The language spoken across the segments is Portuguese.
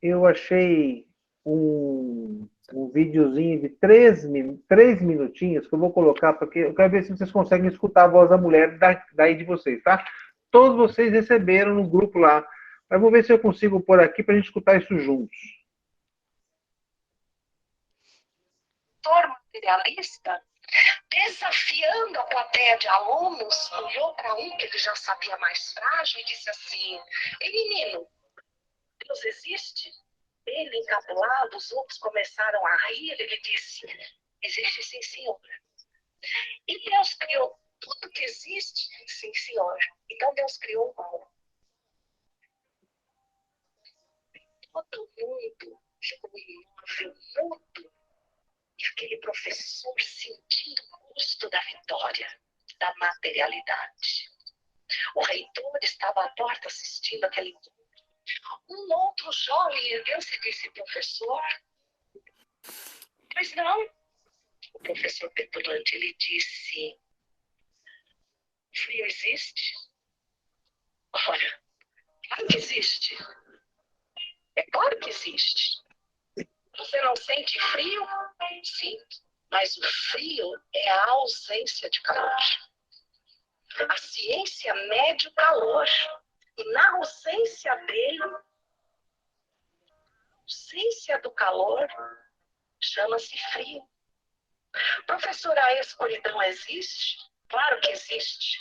eu achei um videozinho de três minutinhos que eu vou colocar, porque eu quero ver se vocês conseguem escutar a voz da mulher daí de vocês, tá? Todos vocês receberam no grupo lá. Mas vou ver se eu consigo pôr aqui para a gente escutar isso juntos. Materialista, desafiando a plateia de alunos, olhou para um que ele já sabia mais frágil e disse assim: Ei, menino, Deus existe? Ele, encabulado, os outros começaram a rir. Ele disse: Existe sim, senhor. E Deus criou tudo que existe? Sim, senhor. Então Deus criou o mal. Todo mundo ficou imóvel, mudo. E aquele professor sentindo o gosto da vitória, da materialidade. O reitor estava à porta assistindo aquele encontro. Um outro jovem ergueu-se e disse: Professor, pois não. O professor petulante, ele disse: Frio existe? Ora, claro que existe. É claro que existe. Você não sente frio? Sinto. Mas o frio é a ausência de calor. A ciência mede o calor. E na ausência dele, a ausência do calor, chama-se frio. Professora, a escuridão existe? Claro que existe.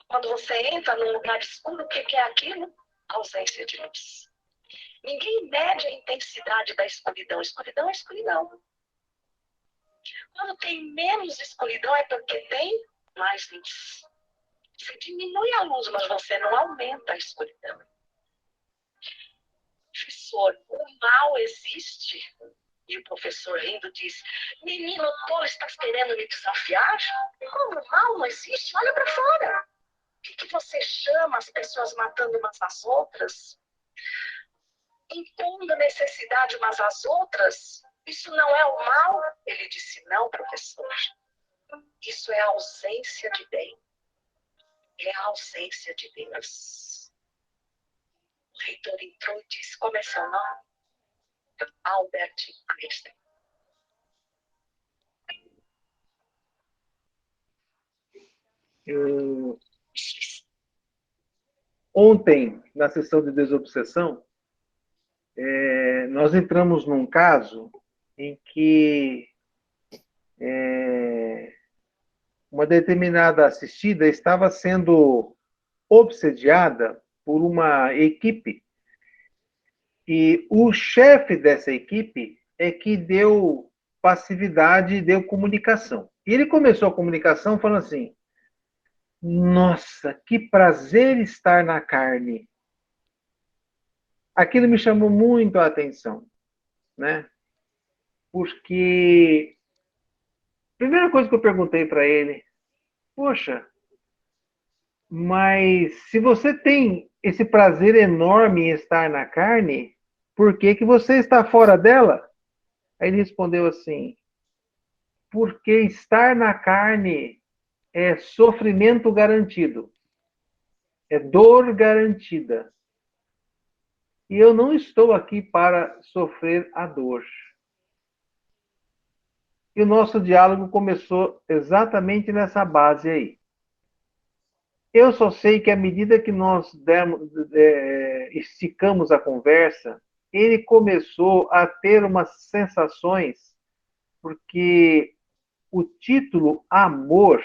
Quando você entra num lugar escuro, o que é aquilo? Ausência de luz. Ninguém mede a intensidade da escuridão. Escuridão é escuridão. Quando tem menos escuridão é porque tem mais luz. Você diminui a luz, mas você não aumenta a escuridão. Professor, o mal existe? E o professor rindo diz: Menino tolo, estás querendo me desafiar? Como o mal não existe? Olha para fora. O que você chama as pessoas matando umas às outras? Impondo necessidade umas às outras? Isso não é o mal? Ele disse: Não, professor. Isso é a ausência de bem. É a ausência de Deus. O reitor entrou e disse: Como é seu nome? Albert Einstein. Ontem, na sessão de desobsessão, nós entramos num caso em que uma determinada assistida estava sendo obsediada por uma equipe e o chefe dessa equipe é que deu passividade e deu comunicação. E ele começou a comunicação falando assim: nossa, que prazer estar na carne. Aquilo me chamou muito a atenção, né? Porque a primeira coisa que eu perguntei para ele: poxa, mas se você tem esse prazer enorme em estar na carne, por que que você está fora dela? Aí ele respondeu assim: porque estar na carne é sofrimento garantido, é dor garantida. E eu não estou aqui para sofrer a dor. E o nosso diálogo começou exatamente nessa base aí. Eu só sei que à medida que nós esticamos a conversa, ele começou a ter umas sensações, porque o título amor,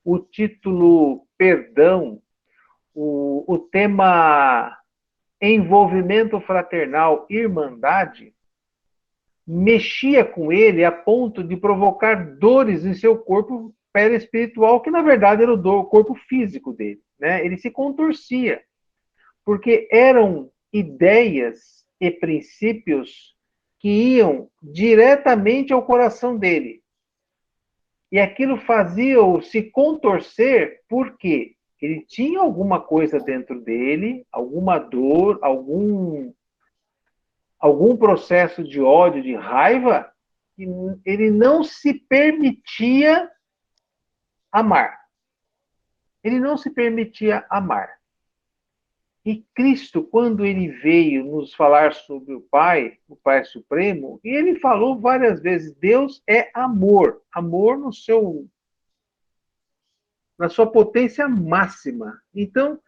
o título perdão, o tema envolvimento fraternal, irmandade, mexia com ele a ponto de provocar dores em seu corpo perispiritual, que na verdade era o corpo físico dele. Né? Ele se contorcia, porque eram ideias e princípios que iam diretamente ao coração dele. E aquilo fazia-o se contorcer porque ele tinha alguma coisa dentro dele, alguma dor, algum processo de ódio, de raiva, que ele não se permitia amar. Ele não se permitia amar. E Cristo, quando ele veio nos falar sobre o Pai Supremo, ele falou várias vezes: Deus é amor, amor na sua potência máxima. Então,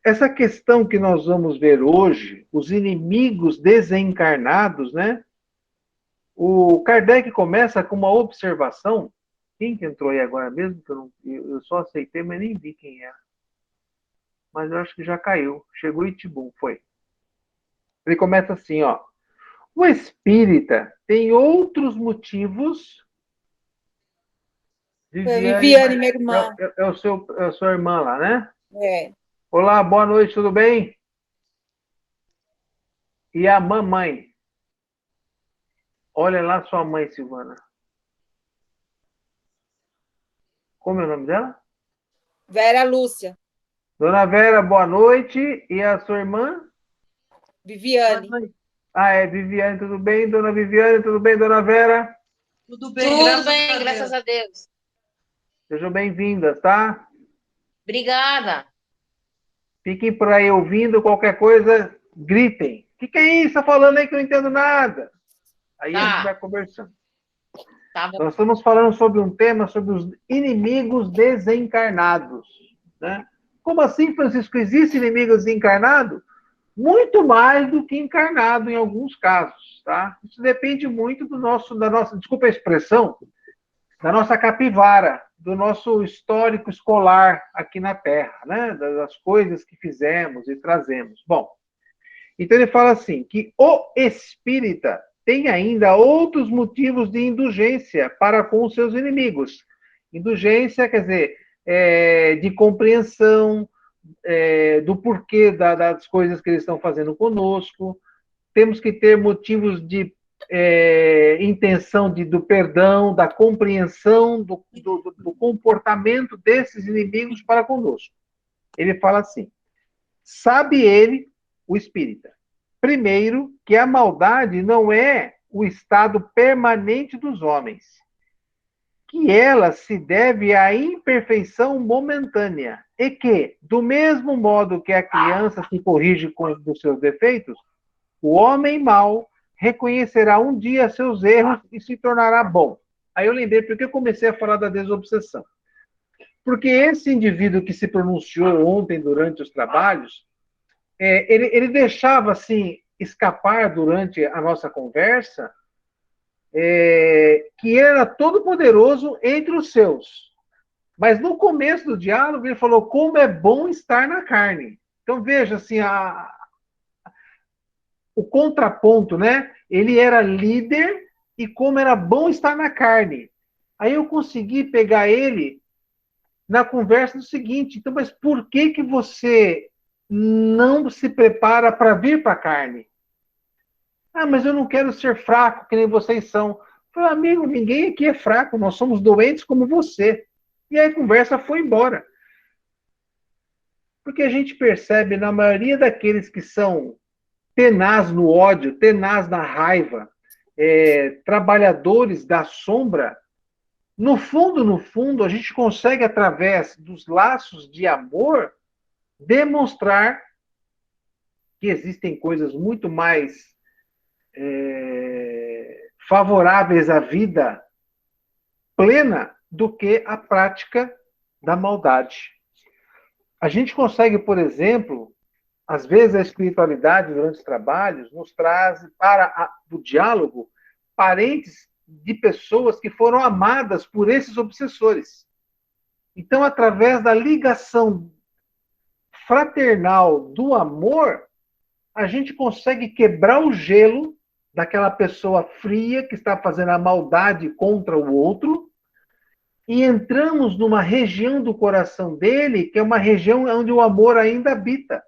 essa questão que nós vamos ver hoje, os inimigos desencarnados, né? O Kardec começa com uma observação. Quem que entrou aí agora mesmo? Que eu só aceitei, mas nem vi quem era. Mas eu acho que já caiu. Chegou Itibum, foi. Ele começa assim, ó. O espírita tem outros motivos. Viviane, Viviane, minha irmã. é a sua irmã lá, né? É. Olá, boa noite, tudo bem? E a mamãe? Olha lá sua mãe, Silvana. Como é o nome dela? Vera Lúcia. Dona Vera, boa noite. E a sua irmã? Viviane. Ah, é Viviane, tudo bem? Dona Viviane, tudo bem? Dona Vera? Tudo bem, Graças a Deus. Sejam bem-vindas, tá? Obrigada. Fiquem por aí ouvindo, qualquer coisa, gritem. O que é isso? Tá falando aí que eu não entendo nada. Aí a gente vai conversando. Tá bom. Nós estamos falando sobre um tema sobre os inimigos desencarnados, né? Como assim, Francisco? Existe inimigo desencarnado? Muito mais do que encarnado em alguns casos, tá? Isso depende muito da nossa, desculpa a expressão, da nossa capivara, do nosso histórico escolar aqui na Terra, né? Das coisas que fizemos e trazemos. Bom, então ele fala assim, que o espírita tem ainda outros motivos de indulgência para com os seus inimigos. Indulgência, quer dizer, de compreensão do porquê das coisas que eles estão fazendo conosco. Temos que ter motivos de intenção do perdão, da compreensão do comportamento desses inimigos para conosco. Ele fala assim, sabe ele, o espírita, primeiro, que a maldade não é o estado permanente dos homens, que ela se deve à imperfeição momentânea, e que, do mesmo modo que a criança se corrige com os seus defeitos, o homem mau reconhecerá um dia seus erros e se tornará bom. Aí eu lembrei porque eu comecei a falar da desobsessão. Porque esse indivíduo que se pronunciou ontem durante os trabalhos, ele deixava assim escapar durante a nossa conversa que era todo poderoso entre os seus. Mas no começo do diálogo ele falou como é bom estar na carne. Então veja assim o contraponto, né? Ele era líder e como era bom estar na carne. Aí eu consegui pegar ele na conversa do seguinte, então, mas por que você não se prepara para vir para a carne? Ah, mas eu não quero ser fraco, que nem vocês são. Eu falei, amigo, ninguém aqui é fraco, nós somos doentes como você. E aí a conversa foi embora. Porque a gente percebe, na maioria daqueles que são tenaz no ódio, tenaz na raiva, trabalhadores da sombra, no fundo, a gente consegue, através dos laços de amor, demonstrar que existem coisas muito mais favoráveis à vida plena do que a prática da maldade. A gente consegue, por exemplo, às vezes a espiritualidade durante os trabalhos nos traz para o diálogo parentes de pessoas que foram amadas por esses obsessores. Então, através da ligação fraternal do amor, a gente consegue quebrar o gelo daquela pessoa fria que está fazendo a maldade contra o outro e entramos numa região do coração dele, que é uma região onde o amor ainda habita.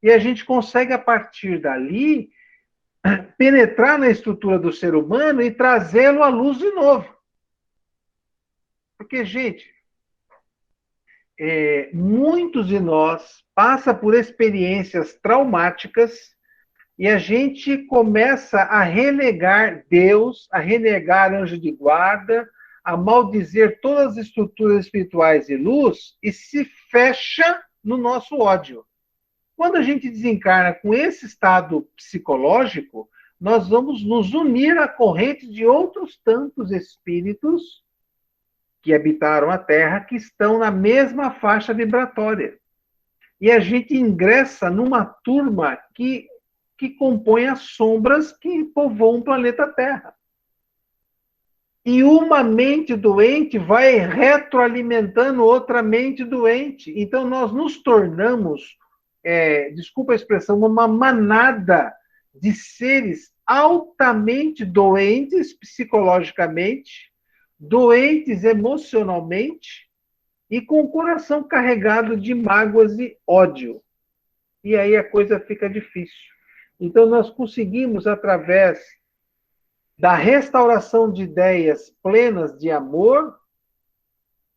E a gente consegue, a partir dali, penetrar na estrutura do ser humano e trazê-lo à luz de novo. Porque, gente, muitos de nós passa por experiências traumáticas e a gente começa a renegar Deus, a renegar anjo de guarda, a maldizer todas as estruturas espirituais de luz e se fecha no nosso ódio. Quando a gente desencarna com esse estado psicológico, nós vamos nos unir à corrente de outros tantos espíritos que habitaram a Terra, que estão na mesma faixa vibratória. E a gente ingressa numa turma que compõe as sombras que povoam o planeta Terra. E uma mente doente vai retroalimentando outra mente doente. Então, nós nos tornamos, desculpa a expressão, uma manada de seres altamente doentes psicologicamente, doentes emocionalmente e com o coração carregado de mágoas e ódio. E aí a coisa fica difícil. Então, nós conseguimos, através da restauração de ideias plenas de amor,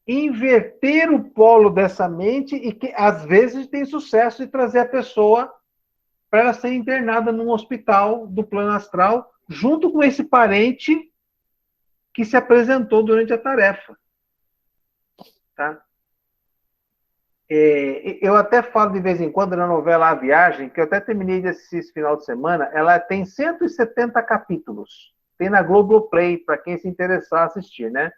inverter o polo dessa mente e que, às vezes, tem sucesso de trazer a pessoa para ela ser internada num hospital do plano astral, junto com esse parente que se apresentou durante a tarefa. Tá? Eu até falo de vez em quando na novela A Viagem, que eu até terminei de assistir esse final de semana, ela tem 170 capítulos. Tem na Globoplay, para quem se interessar assistir, né?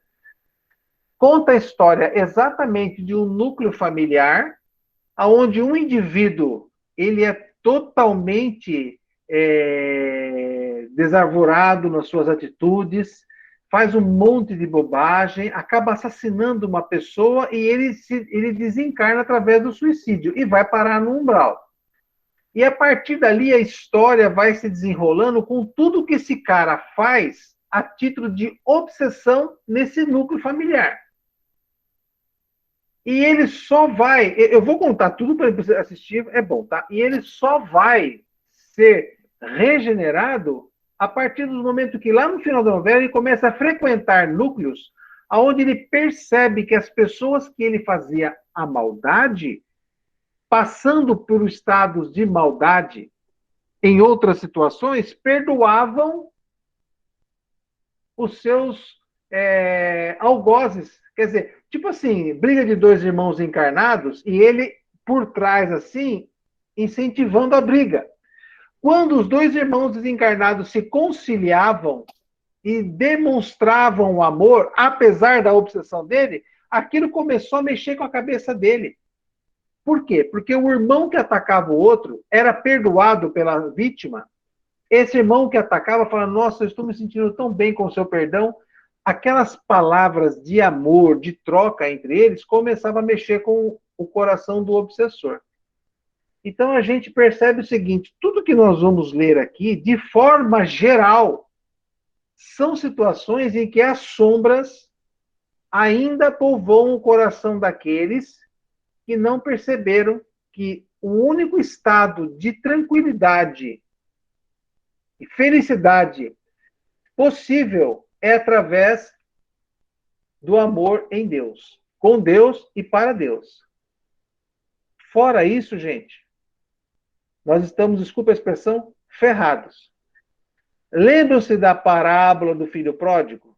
Conta a história exatamente de um núcleo familiar, onde um indivíduo ele é totalmente desarvorado nas suas atitudes, faz um monte de bobagem, acaba assassinando uma pessoa e ele desencarna através do suicídio e vai parar no umbral. E a partir dali a história vai se desenrolando com tudo que esse cara faz a título de obsessão nesse núcleo familiar. E ele só vai... Eu vou contar tudo para você assistir, é bom, tá? E ele só vai ser regenerado a partir do momento que lá no final da novela ele começa a frequentar núcleos onde ele percebe que as pessoas que ele fazia a maldade, passando por estados de maldade em outras situações, perdoavam os seus algozes. Quer dizer, tipo assim, briga de dois irmãos encarnados e ele, por trás, assim, incentivando a briga. Quando os dois irmãos desencarnados se conciliavam e demonstravam o amor, apesar da obsessão dele, aquilo começou a mexer com a cabeça dele. Por quê? Porque o irmão que atacava o outro era perdoado pela vítima. Esse irmão que atacava falava, nossa, eu estou me sentindo tão bem com o seu perdão. Aquelas palavras de amor, de troca entre eles, começavam a mexer com o coração do obsessor. Então a gente percebe o seguinte, tudo que nós vamos ler aqui, de forma geral, são situações em que as sombras ainda povoam o coração daqueles que não perceberam que o único estado de tranquilidade e felicidade possível é através do amor em Deus, com Deus e para Deus. Fora isso, gente, nós estamos, desculpa a expressão, ferrados. Lembram-se da parábola do filho pródigo?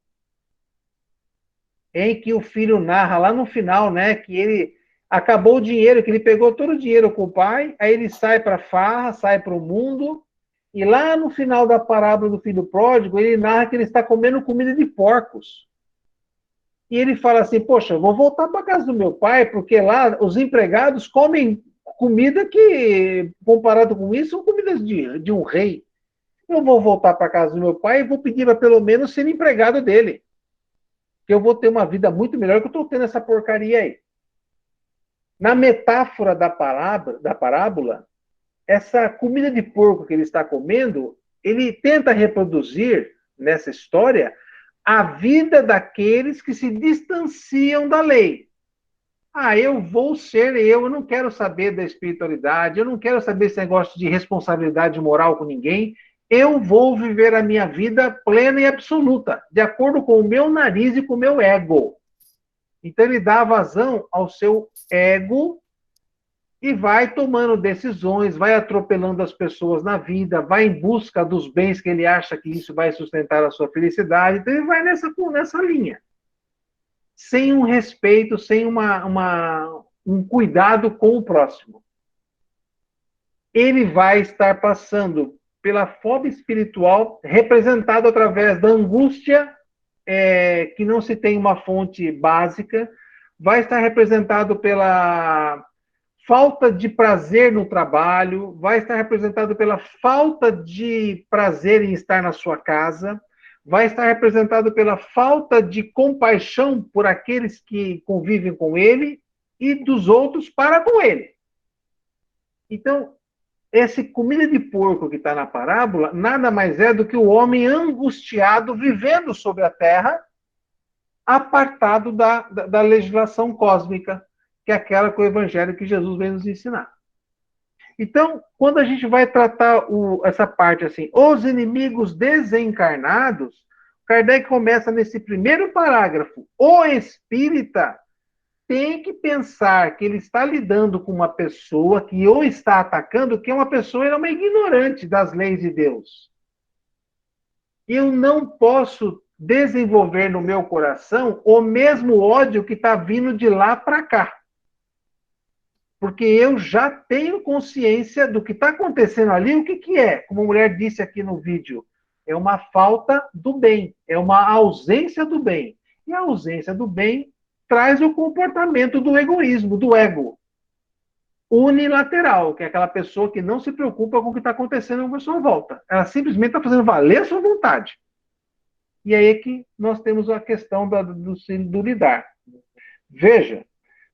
Em que o filho narra lá no final, né, que ele acabou o dinheiro, que ele pegou todo o dinheiro com o pai, aí ele sai para a farra, sai para o mundo, e lá no final da parábola do filho pródigo, ele narra que ele está comendo comida de porcos. E ele fala assim, poxa, eu vou voltar para a casa do meu pai, porque lá os empregados comem comida que, comparado com isso, são comidas de um rei. Eu vou voltar para a casa do meu pai e vou pedir para pelo menos ser empregado dele. Que eu vou ter uma vida muito melhor que eu estou tendo essa porcaria aí. Na metáfora da parábola, essa comida de porco que ele está comendo, ele tenta reproduzir nessa história a vida daqueles que se distanciam da lei. Ah, eu vou ser eu não quero saber da espiritualidade, eu não quero saber esse negócio de responsabilidade moral com ninguém, eu vou viver a minha vida plena e absoluta, de acordo com o meu nariz e com o meu ego. Então ele dá vazão ao seu ego e vai tomando decisões, vai atropelando as pessoas na vida, vai em busca dos bens que ele acha que isso vai sustentar a sua felicidade. Então ele vai nessa linha. Sem um respeito, sem um cuidado com o próximo. ele vai estar passando pela fome espiritual, representado através da angústia, que não se tem uma fonte básica, vai estar representado pela falta de prazer no trabalho, vai estar representado pela falta de prazer em estar na sua casa, vai estar representado pela falta de compaixão por aqueles que convivem com ele e dos outros para com ele. Então, essa comida de porco que está na parábola nada mais é do que o homem angustiado vivendo sobre a terra, apartado da legislação cósmica, que é aquela que o evangelho que Jesus vem nos ensinar. Então, quando a gente vai tratar essa parte assim, os inimigos desencarnados, Kardec começa nesse primeiro parágrafo. O espírita tem que pensar que ele está lidando com uma pessoa que o está atacando, que é uma pessoa, ele é uma ignorante das leis de Deus. Eu não posso desenvolver no meu coração o mesmo ódio que está vindo de lá para cá. Porque eu já tenho consciência do que está acontecendo ali, o que é? Como a mulher disse aqui no vídeo, é uma falta do bem, é uma ausência do bem. E a ausência do bem traz o comportamento do egoísmo, do ego. Unilateral, que é aquela pessoa que não se preocupa com o que está acontecendo à sua volta. Ela simplesmente está fazendo valer a sua vontade. E aí é que nós temos a questão do lidar. Veja,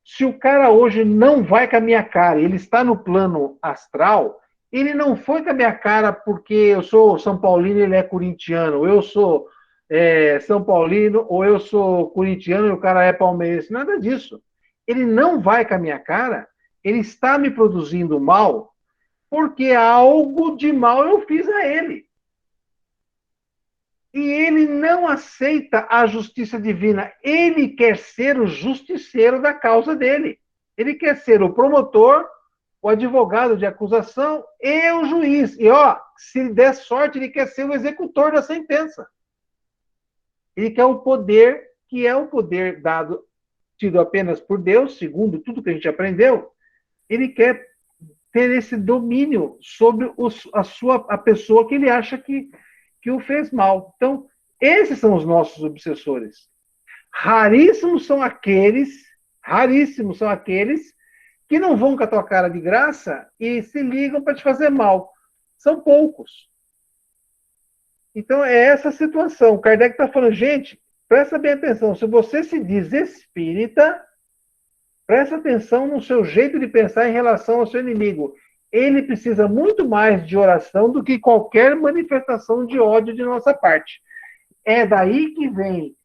se o cara hoje não vai com a minha cara, ele está no plano astral, ele não foi com a minha cara porque eu sou São Paulino e ele é corintiano, ou eu sou São Paulino, ou eu sou corintiano e o cara é palmeirense, nada disso. Ele não vai com a minha cara, ele está me produzindo mal, porque algo de mal eu fiz a ele. E ele não aceita a justiça divina. Ele quer ser o justiceiro da causa dele. Ele quer ser o promotor, o advogado de acusação e o juiz. E, se der sorte, ele quer ser o executor da sentença. Ele quer o poder, que é o poder dado, tido apenas por Deus, segundo tudo que a gente aprendeu. Ele quer ter esse domínio sobre a pessoa que ele acha que o fez mal. Então, esses são os nossos obsessores. Raríssimos são aqueles que não vão com a tua cara de graça e se ligam para te fazer mal. São poucos. Então, é essa situação. O Kardec está falando, gente, presta bem atenção. Se você se diz espírita, presta atenção no seu jeito de pensar em relação ao seu inimigo. Ele precisa muito mais de oração do que qualquer manifestação de ódio de nossa parte. É daí que vem,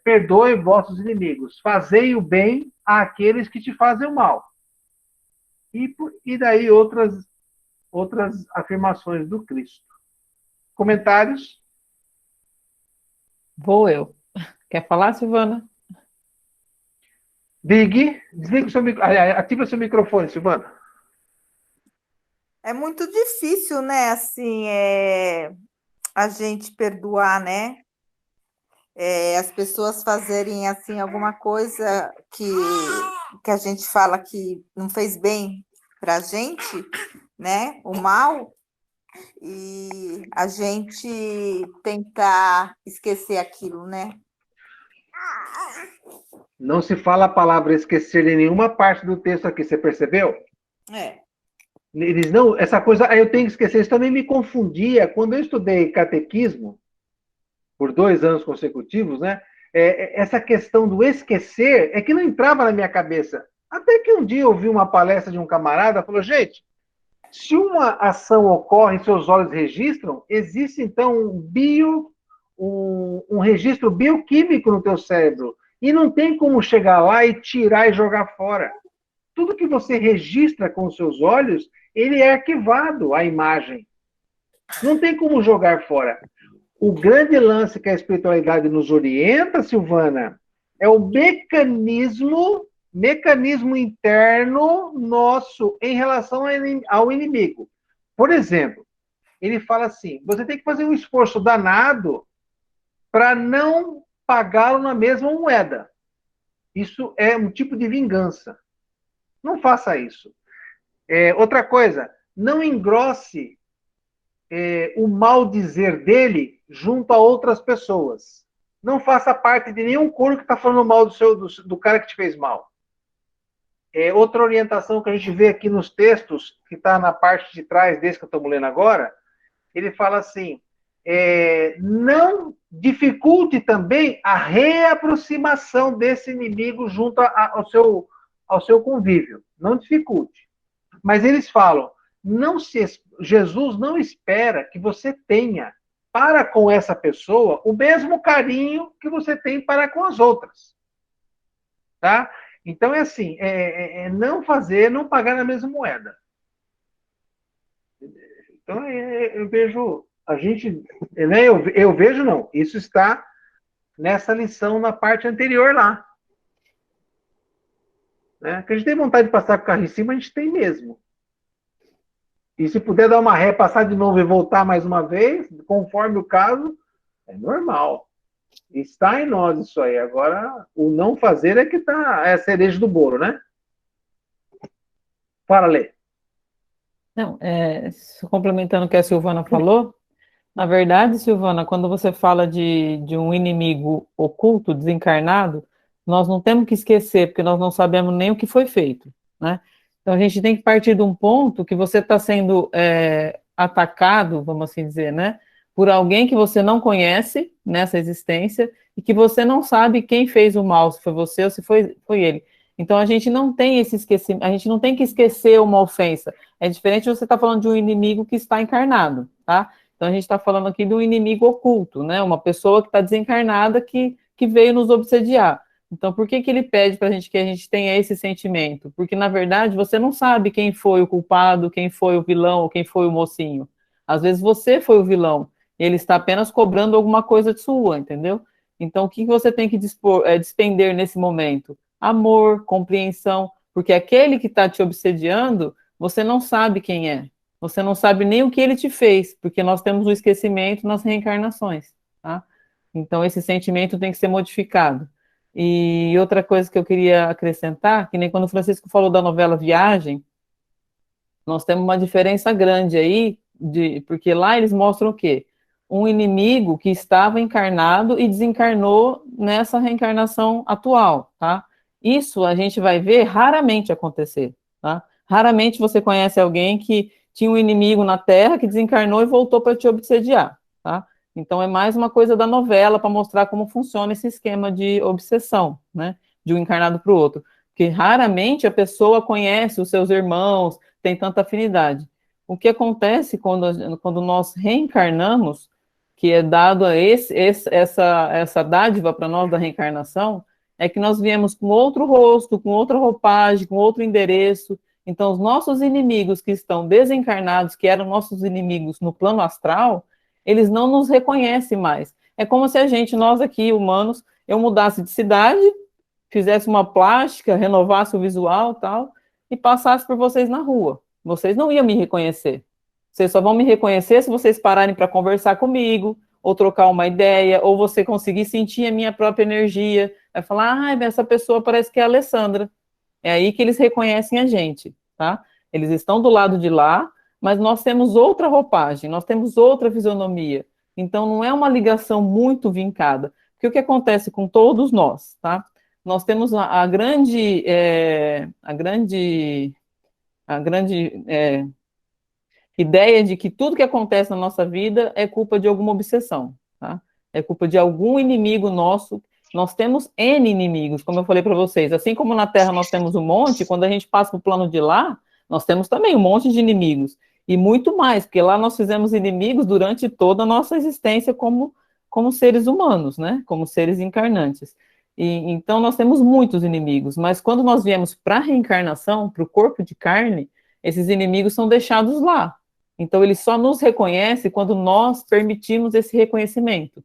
perdoe vossos inimigos, fazei o bem àqueles que te fazem o mal. E daí outras afirmações do Cristo. Comentários? Vou eu. Quer falar, Silvana? Desligue o seu microfone. Ativa o seu microfone, Silvana. É muito difícil, né, assim, a gente perdoar, né? As pessoas fazerem, assim, alguma coisa que a gente fala que não fez bem para a gente, né? O mal, e a gente tentar esquecer aquilo, né? Não se fala a palavra esquecer em nenhuma parte do texto aqui, você percebeu? Eles não, essa coisa, eu tenho que esquecer, isso também me confundia. Quando eu estudei catequismo, por 2 anos consecutivos, né? Essa questão do esquecer é que não entrava na minha cabeça. Até que um dia eu ouvi uma palestra de um camarada, falou, gente, se uma ação ocorre e seus olhos registram, existe então um registro bioquímico no teu cérebro. E não tem como chegar lá e tirar e jogar fora. Tudo que você registra com os seus olhos, ele é arquivado, a imagem. Não tem como jogar fora. O grande lance que a espiritualidade nos orienta, Silvana, é o mecanismo interno nosso em relação ao inimigo. Por exemplo, ele fala assim, você tem que fazer um esforço danado para não pagá-lo na mesma moeda. Isso é um tipo de vingança. Não faça isso. Outra coisa, não engrosse o mal dizer dele junto a outras pessoas. Não faça parte de nenhum coro que está falando mal do cara que te fez mal. Outra orientação que a gente vê aqui nos textos, que está na parte de trás desse que eu estou lendo agora, ele fala assim, não dificulte também a reaproximação desse inimigo junto ao seu convívio. Não dificulte. Mas eles falam, Jesus não espera que você tenha para com essa pessoa o mesmo carinho que você tem para com as outras. Tá? Então é assim, não fazer, não pagar na mesma moeda. Então eu vejo, a gente, né, eu vejo não, isso está nessa lição na parte anterior lá. Né? Que a gente tem vontade de passar com o carro em cima, a gente tem mesmo. E se puder dar uma ré, passar de novo e voltar mais uma vez, conforme o caso, é normal. Está em nós isso aí. Agora, o não fazer é que é a cereja do bolo, né? Fala, Lê. Não, complementando o que a Silvana falou, na verdade, Silvana, quando você fala de um inimigo oculto, desencarnado, nós não temos que esquecer, porque nós não sabemos nem o que foi feito, né? Então, a gente tem que partir de um ponto que você está sendo atacado, vamos assim dizer, né? Por alguém que você não conhece nessa existência e que você não sabe quem fez o mal, se foi você ou se foi ele. Então, a gente não tem esse esquecimento, a gente não tem que esquecer uma ofensa. É diferente de você estar falando de um inimigo que está encarnado, tá? Então, a gente está falando aqui de um inimigo oculto, né? Uma pessoa que está desencarnada que veio nos obsediar. Então, por que ele pede para a gente que a gente tenha esse sentimento? Porque, na verdade, você não sabe quem foi o culpado, quem foi o vilão, ou quem foi o mocinho. Às vezes você foi o vilão, e ele está apenas cobrando alguma coisa de sua, entendeu? Então, o que você tem que despender nesse momento? Amor, compreensão, porque aquele que está te obsediando, você não sabe quem é. Você não sabe nem o que ele te fez, porque nós temos o esquecimento nas reencarnações, tá? Então, esse sentimento tem que ser modificado. E outra coisa que eu queria acrescentar, que nem quando o Francisco falou da novela Viagem, nós temos uma diferença grande aí, porque lá eles mostram o quê? Um inimigo que estava encarnado e desencarnou nessa reencarnação atual, tá? Isso a gente vai ver raramente acontecer, tá? Raramente você conhece alguém que tinha um inimigo na Terra que desencarnou e voltou para te obsediar, tá? Então, é mais uma coisa da novela para mostrar como funciona esse esquema de obsessão, né? De um encarnado para o outro. Porque raramente a pessoa conhece os seus irmãos, tem tanta afinidade. O que acontece quando nós reencarnamos, que é dado essa dádiva para nós da reencarnação, é que nós viemos com outro rosto, com outra roupagem, com outro endereço. Então, os nossos inimigos que estão desencarnados, que eram nossos inimigos no plano astral, eles não nos reconhecem mais. É como se nós aqui, humanos, eu mudasse de cidade, fizesse uma plástica, renovasse o visual e tal, e passasse por vocês na rua. Vocês não iam me reconhecer. Vocês só vão me reconhecer se vocês pararem para conversar comigo, ou trocar uma ideia, ou você conseguir sentir a minha própria energia. Vai falar, essa pessoa parece que é a Alessandra. É aí que eles reconhecem a gente, tá? Eles estão do lado de lá, mas nós temos outra roupagem, nós temos outra fisionomia. Então, não é uma ligação muito vincada. Porque o que acontece com todos nós, tá? Nós temos a grande ideia de que tudo que acontece na nossa vida é culpa de alguma obsessão, tá? É culpa de algum inimigo nosso. Nós temos N inimigos, como eu falei para vocês. Assim como na Terra nós temos um monte, quando a gente passa para o plano de lá, nós temos também um monte de inimigos. E muito mais, porque lá nós fizemos inimigos durante toda a nossa existência como seres humanos, né? Como seres encarnantes. Então nós temos muitos inimigos, mas quando nós viemos para a reencarnação, para o corpo de carne, esses inimigos são deixados lá. Então eles só nos reconhecem quando nós permitimos esse reconhecimento.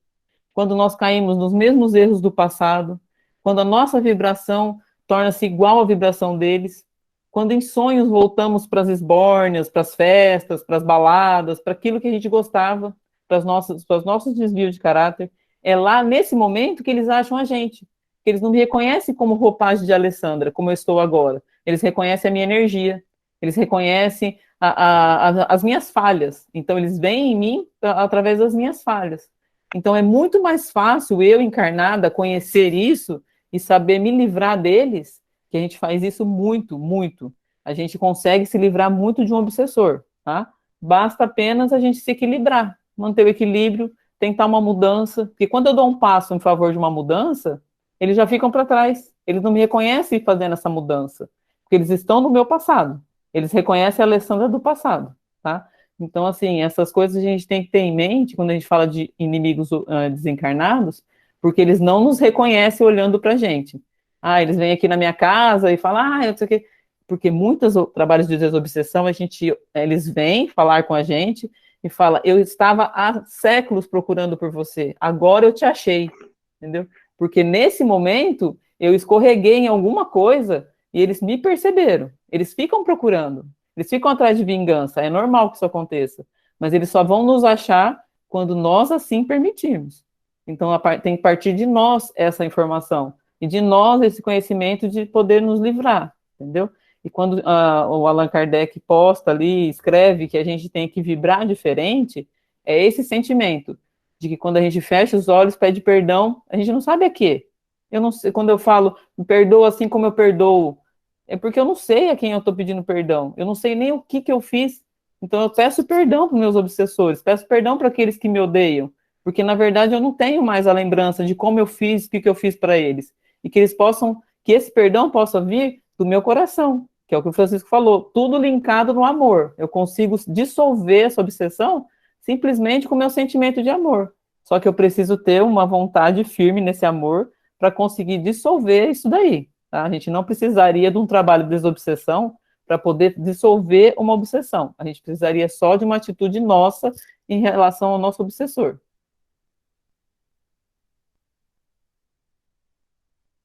Quando nós caímos nos mesmos erros do passado, quando a nossa vibração torna-se igual à vibração deles, quando em sonhos voltamos para as esbórnias, para as festas, para as baladas, para aquilo que a gente gostava, para os nossos desvios de caráter, é lá nesse momento que eles acham a gente, que eles não me reconhecem como roupagem de Alessandra, como eu estou agora, eles reconhecem a minha energia, Eles reconhecem as minhas falhas. Então, eles veem em mim através das minhas falhas. Então, é muito mais fácil eu, encarnada, conhecer isso e saber me livrar deles, que a gente faz isso muito, muito. A gente consegue se livrar muito de um obsessor, tá? Basta apenas a gente se equilibrar, manter o equilíbrio, tentar uma mudança, porque quando eu dou um passo em favor de uma mudança, eles já ficam para trás, eles não me reconhecem fazendo essa mudança, porque eles estão no meu passado, eles reconhecem a Alessandra do passado, tá? Então, assim, essas coisas a gente tem que ter em mente quando a gente fala de inimigos desencarnados, porque eles não nos reconhecem olhando para a gente. Ah, eles vêm aqui na minha casa e falam, ah, eu não sei o quê. Porque muitos trabalhos de desobsessão, eles vêm falar com a gente e falam, eu estava há séculos procurando por você, agora eu te achei, entendeu? Porque nesse momento, eu escorreguei em alguma coisa e eles me perceberam. Eles ficam procurando, eles ficam atrás de vingança, é normal que isso aconteça, mas eles só vão nos achar quando nós assim permitirmos. Então, tem que partir de nós essa informação, e de nós esse conhecimento de poder nos livrar, entendeu? E quando o Allan Kardec posta ali, escreve que a gente tem que vibrar diferente, é esse sentimento de que quando a gente fecha os olhos, pede perdão, a gente não sabe a quê. Eu não sei, quando eu falo, me perdoa assim como eu perdoo, é porque eu não sei a quem eu estou pedindo perdão, eu não sei nem o que eu fiz, então eu peço perdão para os meus obsessores, peço perdão para aqueles que me odeiam, porque na verdade eu não tenho mais a lembrança de como eu fiz, o que eu fiz para eles, e que eles possam, que esse perdão possa vir do meu coração, que é o que o Francisco falou, tudo linkado no amor. Eu consigo dissolver essa obsessão simplesmente com o meu sentimento de amor. Só que eu preciso ter uma vontade firme nesse amor para conseguir dissolver isso daí. Tá? A gente não precisaria de um trabalho de desobsessão para poder dissolver uma obsessão. A gente precisaria só de uma atitude nossa em relação ao nosso obsessor.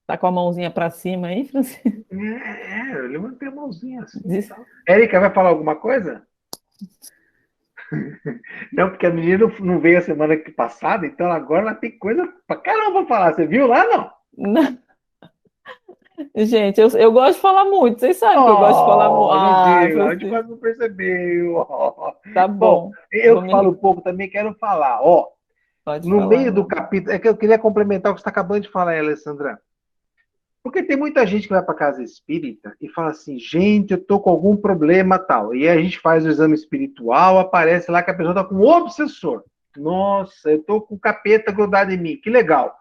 Tá com a mãozinha para cima aí, Francisco? Eu levantei a mãozinha assim. Érica, vai falar alguma coisa? Não, porque a menina não veio a semana passada, então agora ela tem coisa pra caramba pra falar. Você viu lá, não? Não. Gente, eu gosto de falar muito. Vocês sabem que eu gosto de falar muito. A gente quase não percebeu. Tá bom. Eu que falo um pouco também quero falar. Pode no falar, meio do capítulo, é que eu queria complementar o que você está acabando de falar, Alessandra. Porque tem muita gente que vai para casa espírita e fala assim, gente, eu tô com algum problema tal. E aí a gente faz o exame espiritual, aparece lá que a pessoa está com um obsessor. Nossa, eu tô com o capeta grudado em mim, que legal.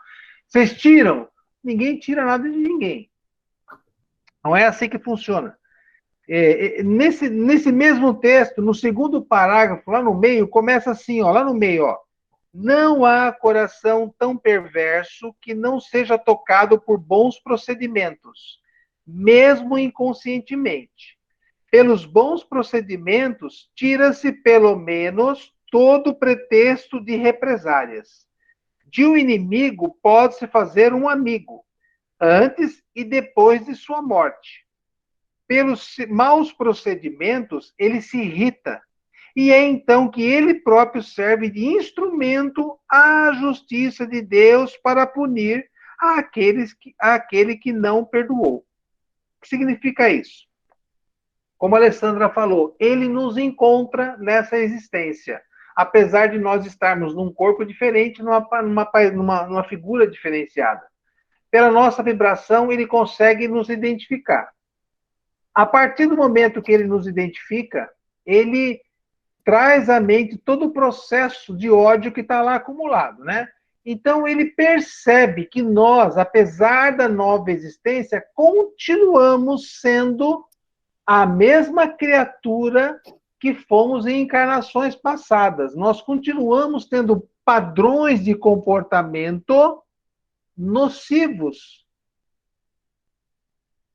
Vocês tiram? Ninguém tira nada de ninguém. Não é assim que funciona. Nesse mesmo texto, no segundo parágrafo, lá no meio, começa assim, lá no meio, não há coração tão perverso que não seja tocado por bons procedimentos, mesmo inconscientemente. Pelos bons procedimentos, tira-se pelo menos todo pretexto de represálias. De um inimigo pode-se fazer um amigo, antes e depois de sua morte. Pelos maus procedimentos, ele se irrita, e é então que ele próprio serve de instrumento à justiça de Deus para punir aquele que não perdoou. O que significa isso? Como a Alessandra falou, ele nos encontra nessa existência, apesar de nós estarmos num corpo diferente, numa figura diferenciada. Pela nossa vibração, ele consegue nos identificar. A partir do momento que ele nos identifica, ele traz à mente todo o processo de ódio que está lá acumulado, né? Então, ele percebe que nós, apesar da nova existência, continuamos sendo a mesma criatura que fomos em encarnações passadas. Nós continuamos tendo padrões de comportamento nocivos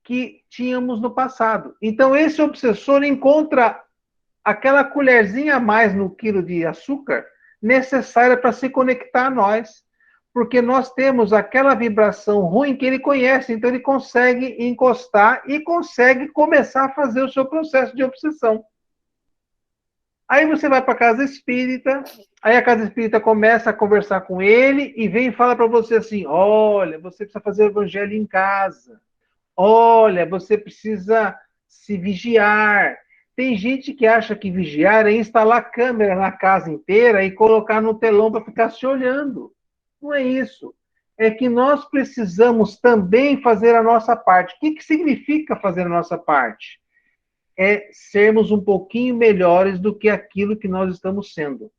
que tínhamos no passado. Então, esse obsessor encontra aquela colherzinha a mais no quilo de açúcar necessária para se conectar a nós, porque nós temos aquela vibração ruim que ele conhece, então ele consegue encostar e consegue começar a fazer o seu processo de obsessão. Aí você vai para a casa espírita, aí a casa espírita começa a conversar com ele e vem e fala para você assim, olha, você precisa fazer o evangelho em casa, olha, você precisa se vigiar. Tem gente que acha que vigiar é instalar câmera na casa inteira e colocar no telão para ficar se olhando. Não é isso. É que nós precisamos também fazer a nossa parte. O que significa fazer a nossa parte? É sermos um pouquinho melhores do que aquilo que nós estamos sendo.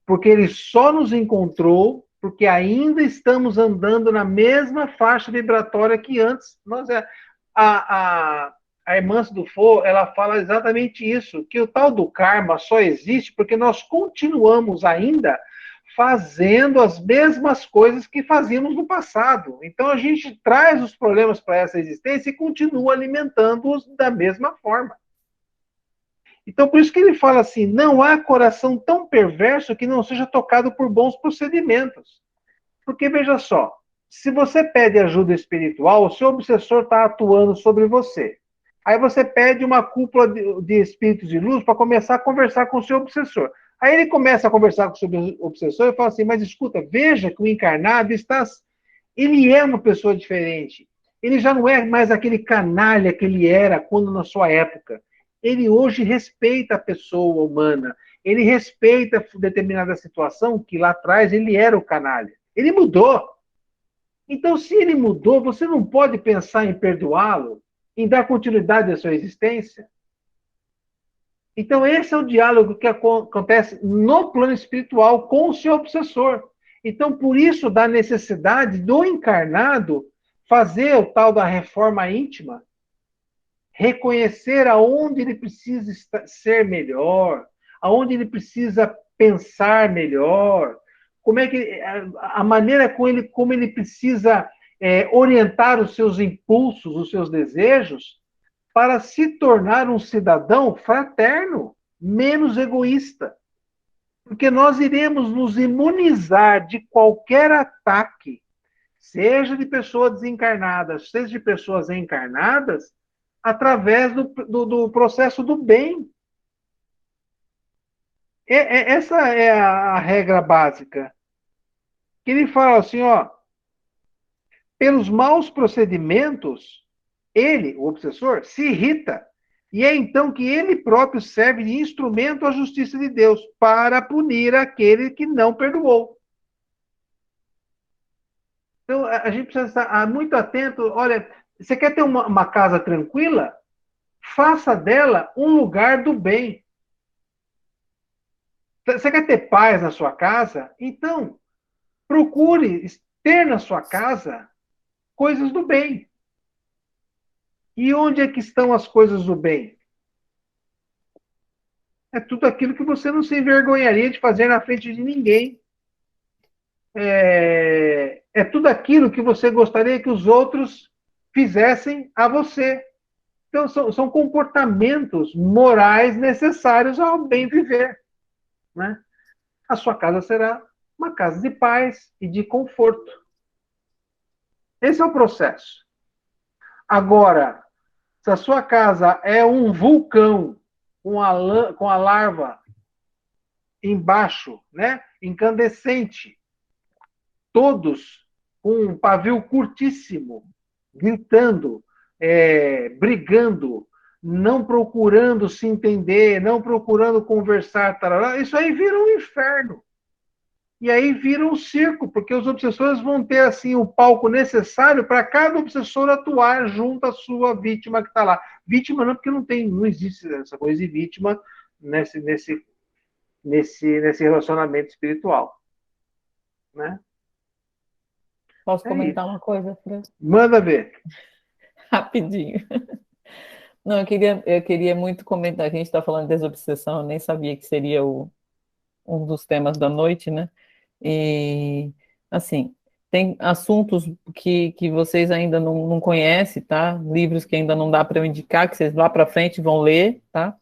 Porque ele só nos encontrou porque ainda estamos andando na mesma faixa vibratória que antes. A irmã Dufo, ela fala exatamente isso, que o tal do karma só existe porque nós continuamos ainda fazendo as mesmas coisas que fazíamos no passado. Então a gente traz os problemas para essa existência e continua alimentando-os da mesma forma. Então, por isso que ele fala assim, não há coração tão perverso que não seja tocado por bons procedimentos. Porque, veja só, se você pede ajuda espiritual, o seu obsessor está atuando sobre você. Aí você pede uma cúpula de espíritos de luz para começar a conversar com o seu obsessor. Aí ele começa a conversar com o seu obsessor e fala assim, mas escuta, veja que o encarnado ele é uma pessoa diferente. Ele já não é mais aquele canalha que ele era quando na sua época. Ele hoje respeita a pessoa humana, ele respeita determinada situação que lá atrás ele era o canalha. Ele mudou. Então, se ele mudou, você não pode pensar em perdoá-lo, em dar continuidade à sua existência? Então, esse é o diálogo que acontece no plano espiritual com o seu obsessor. Então, por isso, da necessidade do encarnado fazer o tal da reforma íntima, reconhecer aonde ele precisa ser melhor, aonde ele precisa pensar melhor, como é que a maneira como ele precisa orientar os seus impulsos, os seus desejos, para se tornar um cidadão fraterno, menos egoísta. Porque nós iremos nos imunizar de qualquer ataque, seja de pessoas desencarnadas, seja de pessoas encarnadas, através do processo do bem. Essa é a regra básica. Que ele fala assim, ó, pelos maus procedimentos, ele, o obsessor, se irrita. E é então que ele próprio serve de instrumento à justiça de Deus para punir aquele que não perdoou. Então, a gente precisa estar muito atento. Olha, você quer ter uma casa tranquila? Faça dela um lugar do bem. Você quer ter paz na sua casa? Então, procure ter na sua casa coisas do bem. E onde é que estão as coisas do bem? É tudo aquilo que você não se envergonharia de fazer na frente de ninguém. É tudo aquilo que você gostaria que os outros fizessem a você. Então, são comportamentos morais necessários ao bem viver. Né? A sua casa será uma casa de paz e de conforto. Esse é o processo. Agora, se a sua casa é um vulcão com a larva embaixo, né, incandescente, todos com um pavio curtíssimo, gritando, brigando, não procurando se entender, não procurando conversar, tarará, isso aí vira um inferno. E aí vira um circo, porque os obsessores vão ter assim o palco necessário para cada obsessor atuar junto à sua vítima que está lá. Vítima não, porque não existe essa coisa de vítima nesse relacionamento espiritual. Né? Posso comentar uma coisa, Fran? Manda ver. Rapidinho. Não, eu queria muito comentar, a gente está falando de desobsessão, eu nem sabia que seria um dos temas da noite, né? E, assim, tem assuntos que vocês ainda não conhecem, tá? Livros que ainda não dá para eu indicar, que vocês lá para frente vão ler, tá?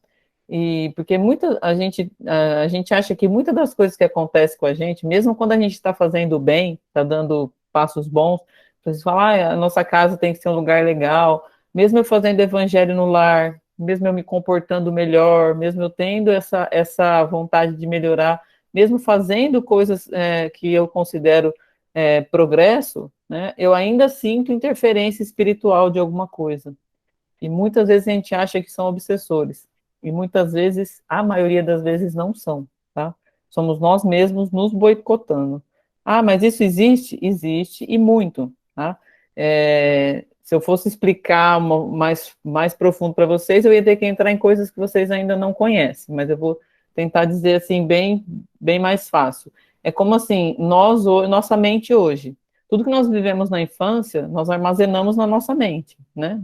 E porque a gente acha que muitas das coisas que acontecem com a gente, mesmo quando a gente está fazendo bem, está dando passos bons, vocês falam, a nossa casa tem que ser um lugar legal, mesmo eu fazendo evangelho no lar, mesmo eu me comportando melhor, mesmo eu tendo essa vontade de melhorar, mesmo fazendo coisas que eu considero progresso, né, eu ainda sinto interferência espiritual de alguma coisa. E muitas vezes a gente acha que são obsessores. e muitas vezes, a maioria das vezes, não são, tá? Somos nós mesmos nos boicotando. Ah, mas isso existe? Existe, e muito, tá? Se eu fosse explicar mais profundo para vocês, eu ia ter que entrar em coisas que vocês ainda não conhecem, mas eu vou tentar dizer assim, bem mais fácil. É como assim, nossa mente hoje, tudo que nós vivemos na infância, nós armazenamos na nossa mente, né?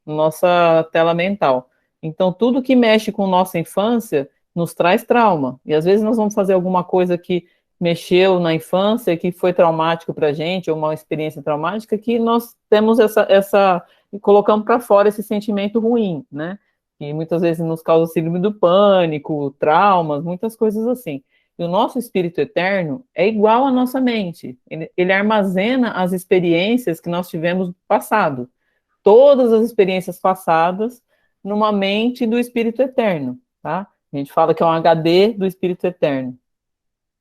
Nossa tela mental. Então, tudo que mexe com nossa infância nos traz trauma. E às vezes nós vamos fazer alguma coisa que mexeu na infância, que foi traumático para a gente, ou uma experiência traumática, que nós temos colocamos para fora esse sentimento ruim, né? E muitas vezes nos causa síndrome do pânico, traumas, muitas coisas assim. E o nosso espírito eterno é igual à nossa mente. Ele armazena as experiências que nós tivemos no passado. Todas as experiências passadas numa mente do espírito eterno, tá? A gente fala que é um HD do espírito eterno.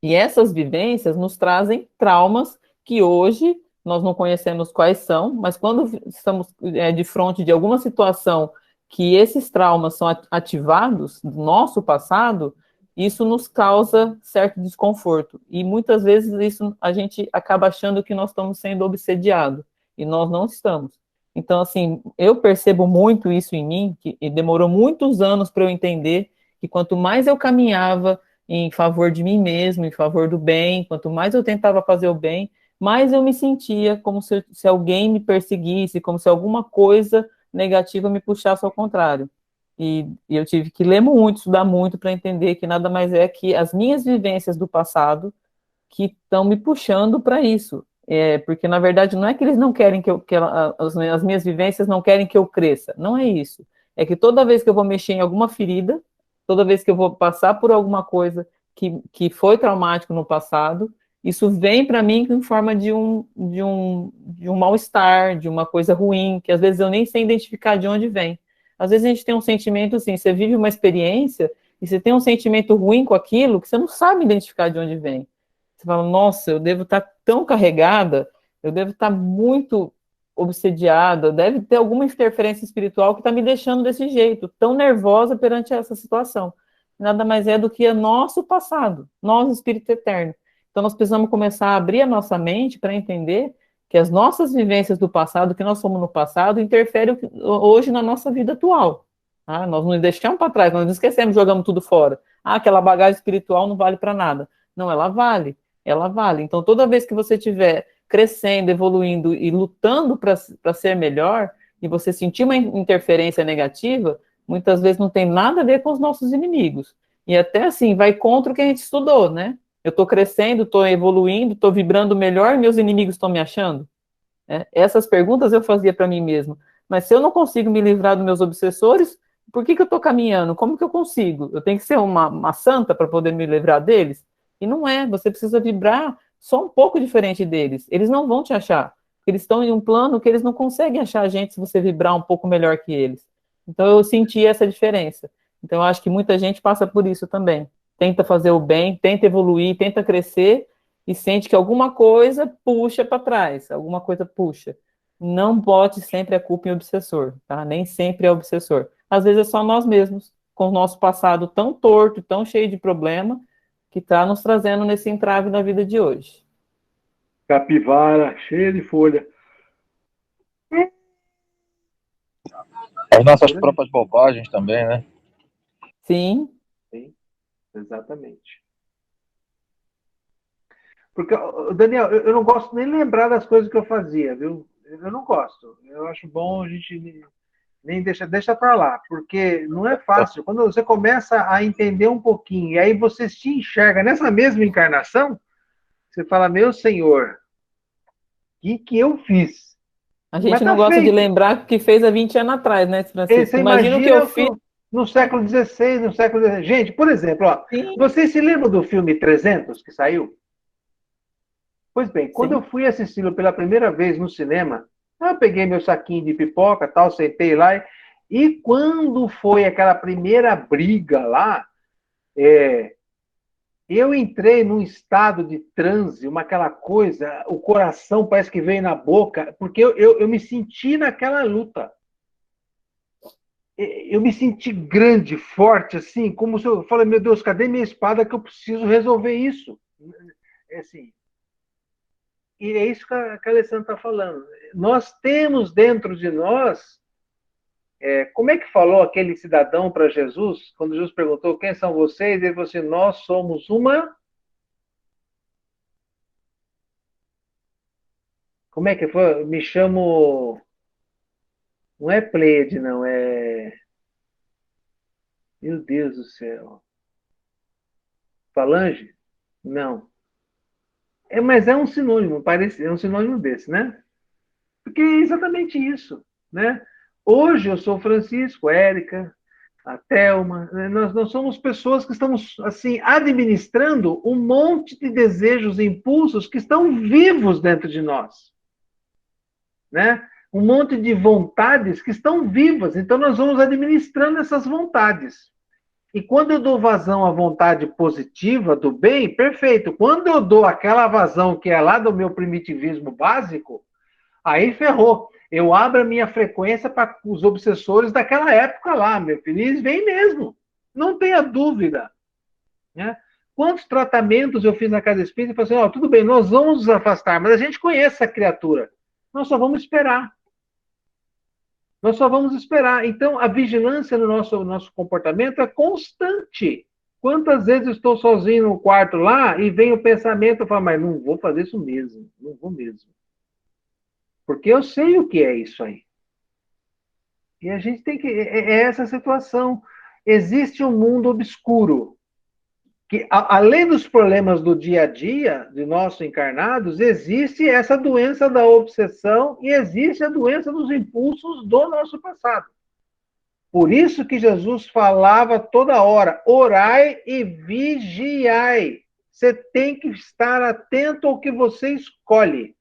E essas vivências nos trazem traumas que hoje nós não conhecemos quais são, mas quando estamos de frente de alguma situação que esses traumas são ativados do nosso passado, isso nos causa certo desconforto. E muitas vezes isso a gente acaba achando que nós estamos sendo obsediados, e nós não estamos. Então, assim, eu percebo muito isso em mim, e demorou muitos anos para eu entender que quanto mais eu caminhava em favor de mim mesmo, em favor do bem, quanto mais eu tentava fazer o bem, mais eu me sentia como se alguém me perseguisse, como se alguma coisa negativa me puxasse ao contrário. E eu tive que ler muito, estudar muito para entender que nada mais é que as minhas vivências do passado que estão me puxando para isso. Porque, na verdade, não é que eles não querem as minhas vivências não querem que eu cresça. Não é isso. É que toda vez que eu vou mexer em alguma ferida, toda vez que eu vou passar por alguma coisa que foi traumático no passado, isso vem para mim em forma de um mal-estar, de uma coisa ruim, que às vezes eu nem sei identificar de onde vem. Às vezes a gente tem um sentimento assim, você vive uma experiência e você tem um sentimento ruim com aquilo que você não sabe identificar de onde vem. Você fala, nossa, eu devo estar tão carregada, eu devo estar muito obsediada, deve ter alguma interferência espiritual que está me deixando desse jeito, tão nervosa perante essa situação. Nada mais é do que o nosso passado, nós, espírito eterno. Então, nós precisamos começar a abrir a nossa mente para entender que as nossas vivências do passado, que nós somos no passado, interferem hoje na nossa vida atual. Tá? Nós não deixamos para trás, nós não esquecemos, jogamos tudo fora. Aquela bagagem espiritual não vale para nada. Não, ela vale. Ela vale. Então, toda vez que você estiver crescendo, evoluindo e lutando para ser melhor, e você sentir uma interferência negativa, muitas vezes não tem nada a ver com os nossos inimigos. E até assim, vai contra o que a gente estudou, né? Eu estou crescendo, estou evoluindo, estou vibrando melhor, meus inimigos estão me achando? Essas perguntas eu fazia para mim mesma. Mas se eu não consigo me livrar dos meus obsessores, por que eu estou caminhando? Como que eu consigo? Eu tenho que ser uma santa para poder me livrar deles? E não é, você precisa vibrar só um pouco diferente deles. Eles não vão te achar. Eles estão em um plano que eles não conseguem achar a gente se você vibrar um pouco melhor que eles. Então eu senti essa diferença. Então eu acho que muita gente passa por isso também. Tenta fazer o bem, tenta evoluir, tenta crescer e sente que alguma coisa puxa para trás, alguma coisa puxa. Não bote sempre a culpa em obsessor, tá? Nem sempre é obsessor. Às vezes é só nós mesmos, com o nosso passado tão torto, tão cheio de problema, que está nos trazendo nesse entrave na vida de hoje. Capivara, cheia de folha. As nossas próprias bobagens também, né? Sim. Sim, exatamente. Porque, Daniel, eu não gosto nem lembrar das coisas que eu fazia, viu? Eu não gosto. Eu acho bom a gente nem deixa para lá, porque não é fácil. Quando você começa a entender um pouquinho, e aí você se enxerga nessa mesma encarnação, você fala, meu Senhor, o que eu fiz? A gente não gosta de lembrar o que fez há 20 anos atrás, né, Francisco? Imagina o que eu fiz no século XVI, no século XIX. Gente, por exemplo, vocês se lembram do filme 300 que saiu? Pois bem, quando eu fui assisti-lo pela primeira vez no cinema, eu peguei meu saquinho de pipoca, tal, sentei lá, e quando foi aquela primeira briga lá, eu entrei num estado de transe, aquela coisa, o coração parece que veio na boca, porque eu me senti naquela luta. eu me senti grande, forte, assim, como se eu falei, meu Deus, cadê minha espada que eu preciso resolver isso? É assim, e é isso que a Alessandra está falando. Nós temos dentro de nós, como é que falou aquele cidadão para Jesus, quando Jesus perguntou, quem são vocês? Ele falou assim, nós somos uma... Como é que foi? Me chamo... Não é Pleiade, não, é... Meu Deus do céu. Falange? Não. Mas é um sinônimo, parece, é um sinônimo desse, né? Porque é exatamente isso, né? Hoje eu sou Francisco, Érica, a Thelma, né? Nós somos pessoas que estamos, assim, administrando um monte de desejos e impulsos que estão vivos dentro de nós, né? Um monte de vontades que estão vivas, então nós vamos administrando essas vontades. E quando eu dou vazão à vontade positiva do bem, perfeito. Quando eu dou aquela vazão que é lá do meu primitivismo básico, aí ferrou. Eu abro a minha frequência para os obsessores daquela época lá, meu filho. Eles vêm mesmo. Não tenha dúvida. Né? Quantos tratamentos eu fiz na casa espírita e falei assim, tudo bem, nós vamos nos afastar, mas a gente conhece essa criatura. Nós só vamos esperar. Nós só vamos esperar. Então, a vigilância no nosso comportamento é constante. Quantas vezes eu estou sozinho no quarto lá e vem o pensamento e falo, mas não vou fazer isso mesmo. Não vou mesmo. Porque eu sei o que é isso aí. E a gente tem que... É essa situação. Existe um mundo obscuro. Que, além dos problemas do dia a dia, de nossos encarnados, existe essa doença da obsessão e existe a doença dos impulsos do nosso passado. Por isso que Jesus falava toda hora, orai e vigiai. Você tem que estar atento ao que você escolhe.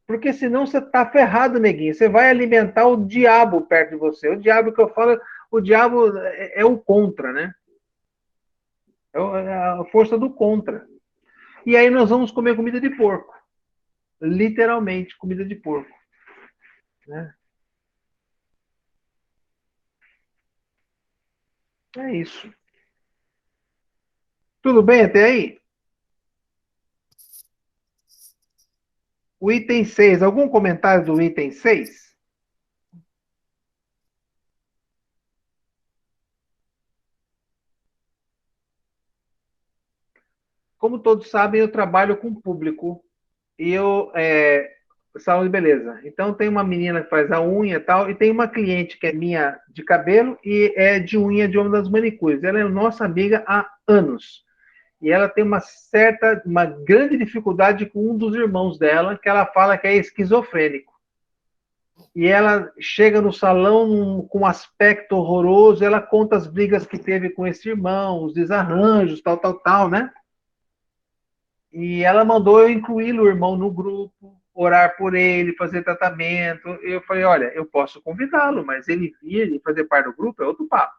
Porque senão você está ferrado, neguinho. Você vai alimentar o diabo perto de você. O diabo que eu falo, o diabo é o contra, né? É a força do contra. E aí nós vamos comer comida de porco. Literalmente, comida de porco. Né? É isso. Tudo bem até aí? O item 6. Algum comentário do item 6? Como todos sabem, eu trabalho com público. E eu... salão de beleza. Então, tem uma menina que faz a unha e tal, e tem uma cliente que é minha de cabelo e é de unha de uma das manicures. Ela é nossa amiga há anos. E ela tem uma grande dificuldade com um dos irmãos dela, que ela fala que é esquizofrênico. E ela chega no salão com um aspecto horroroso, ela conta as brigas que teve com esse irmão, os desarranjos, tal, né? E ela mandou eu incluir o irmão no grupo, orar por ele, fazer tratamento. Eu falei, olha, eu posso convidá-lo, mas ele vir e fazer parte do grupo é outro papo.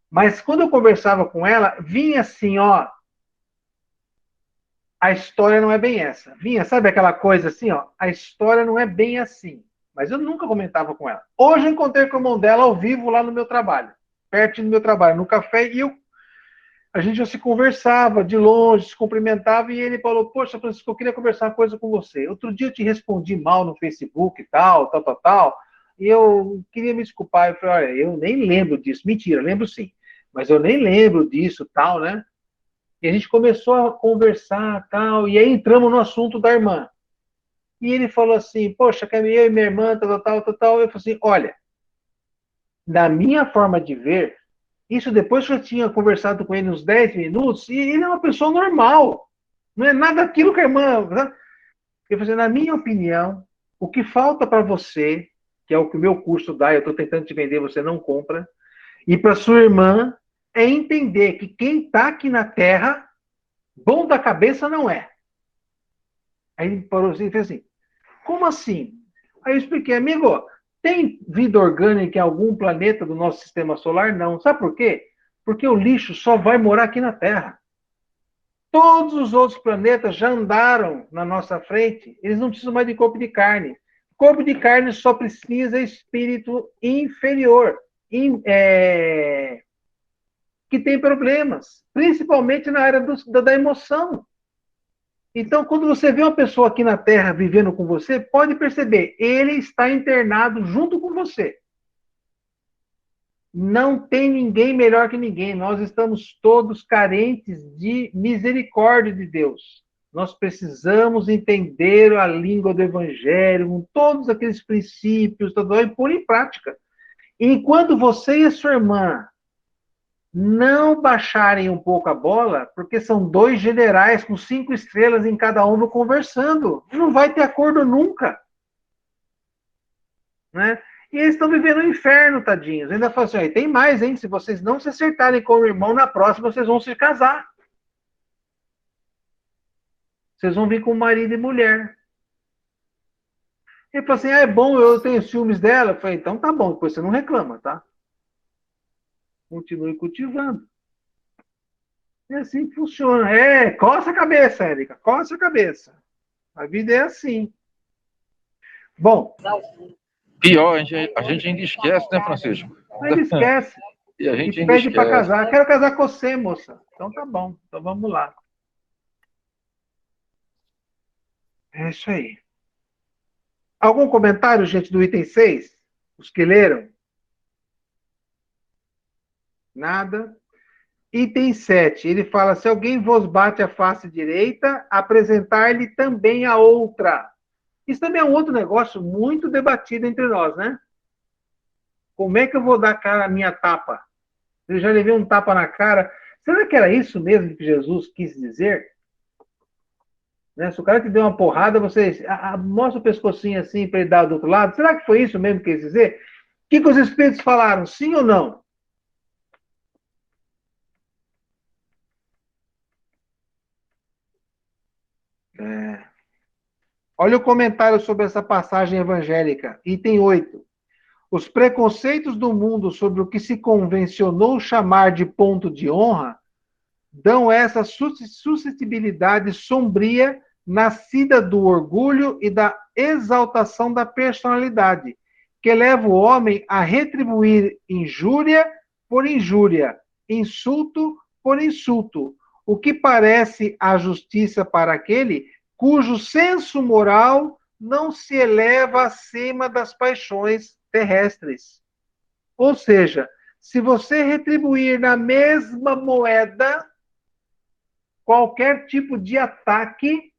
Mas quando eu conversava com ela, vinha assim, a história não é bem essa. Vinha, sabe aquela coisa assim, a história não é bem assim. Mas eu nunca comentava com ela. Hoje eu encontrei com o irmão dela ao vivo lá no meu trabalho, perto do meu trabalho, no café, e a gente já se conversava de longe, se cumprimentava, e ele falou, poxa, Francisco, eu queria conversar uma coisa com você. Outro dia eu te respondi mal no Facebook e tal, e eu queria me desculpar. Eu falei, olha, eu nem lembro disso. Mentira, lembro sim. Mas eu nem lembro disso, tal, né? E a gente começou a conversar, tal, e aí entramos no assunto da irmã. E ele falou assim, poxa, Camila, eu e minha irmã, tal. Eu falei assim, olha, na minha forma de ver, isso depois que eu tinha conversado com ele uns 10 minutos, e ele é uma pessoa normal. Não é nada aquilo que a irmã... Né? Eu falei, na minha opinião, o que falta para você, que é o que o meu curso dá, eu estou tentando te vender, você não compra, e para sua irmã, é entender que quem está aqui na Terra, bom da cabeça não é. Aí ele parou assim e fez assim, como assim? Aí eu expliquei, amigo, tem vida orgânica em algum planeta do nosso sistema solar? Não. Sabe por quê? Porque o lixo só vai morar aqui na Terra. Todos os outros planetas já andaram na nossa frente, eles não precisam mais de corpo de carne. Corpo de carne só precisa espírito inferior, que tem problemas, principalmente na área da emoção. Então, quando você vê uma pessoa aqui na Terra vivendo com você, pode perceber, ele está internado junto com você. Não tem ninguém melhor que ninguém. Nós estamos todos carentes de misericórdia de Deus. Nós precisamos entender a língua do Evangelho, com todos aqueles princípios, e pôr em prática. Enquanto você e a sua irmã não baixarem um pouco a bola, porque são 2 generais com 5 estrelas em cada ombro conversando, não vai ter acordo nunca. Né? E eles estão vivendo um inferno, tadinhos. Ainda falam assim, tem mais, hein? Se vocês não se acertarem com o irmão, na próxima vocês vão se casar. Vocês vão vir com marido e mulher. Ele falou assim, é bom, eu tenho ciúmes dela. Eu falei, então tá bom, depois você não reclama, tá? Continue cultivando. É assim que funciona. Coça a cabeça, Érica, coça a cabeça. A vida é assim. Bom. Pior, a gente ainda esquece, né, Francisco? Ainda esquece. E a gente e ainda pede para esquece. casar. Quero casar com você, moça. Então tá bom. Então vamos lá. É isso aí. Algum comentário, gente, do item 6? Os que leram? Nada. Item 7, ele fala, se alguém vos bate a face direita, apresentar-lhe também a outra. Isso também é um outro negócio muito debatido entre nós, né? Como é que eu vou dar cara à minha tapa? Eu já levei um tapa na cara. Será que era isso mesmo que Jesus quis dizer? Né? Se o cara te deu uma porrada, você mostra o pescocinho assim para ele dar do outro lado. Será que foi isso mesmo que quis dizer? O que os espíritos falaram? Sim ou não? Olha o comentário sobre essa passagem evangélica. Item 8. Os preconceitos do mundo sobre o que se convencionou chamar de ponto de honra dão essa suscetibilidade sombria nascida do orgulho e da exaltação da personalidade, que leva o homem a retribuir injúria por injúria, insulto por insulto, o que parece a justiça para aquele cujo senso moral não se eleva acima das paixões terrestres. Ou seja, se você retribuir na mesma moeda qualquer tipo de ataque,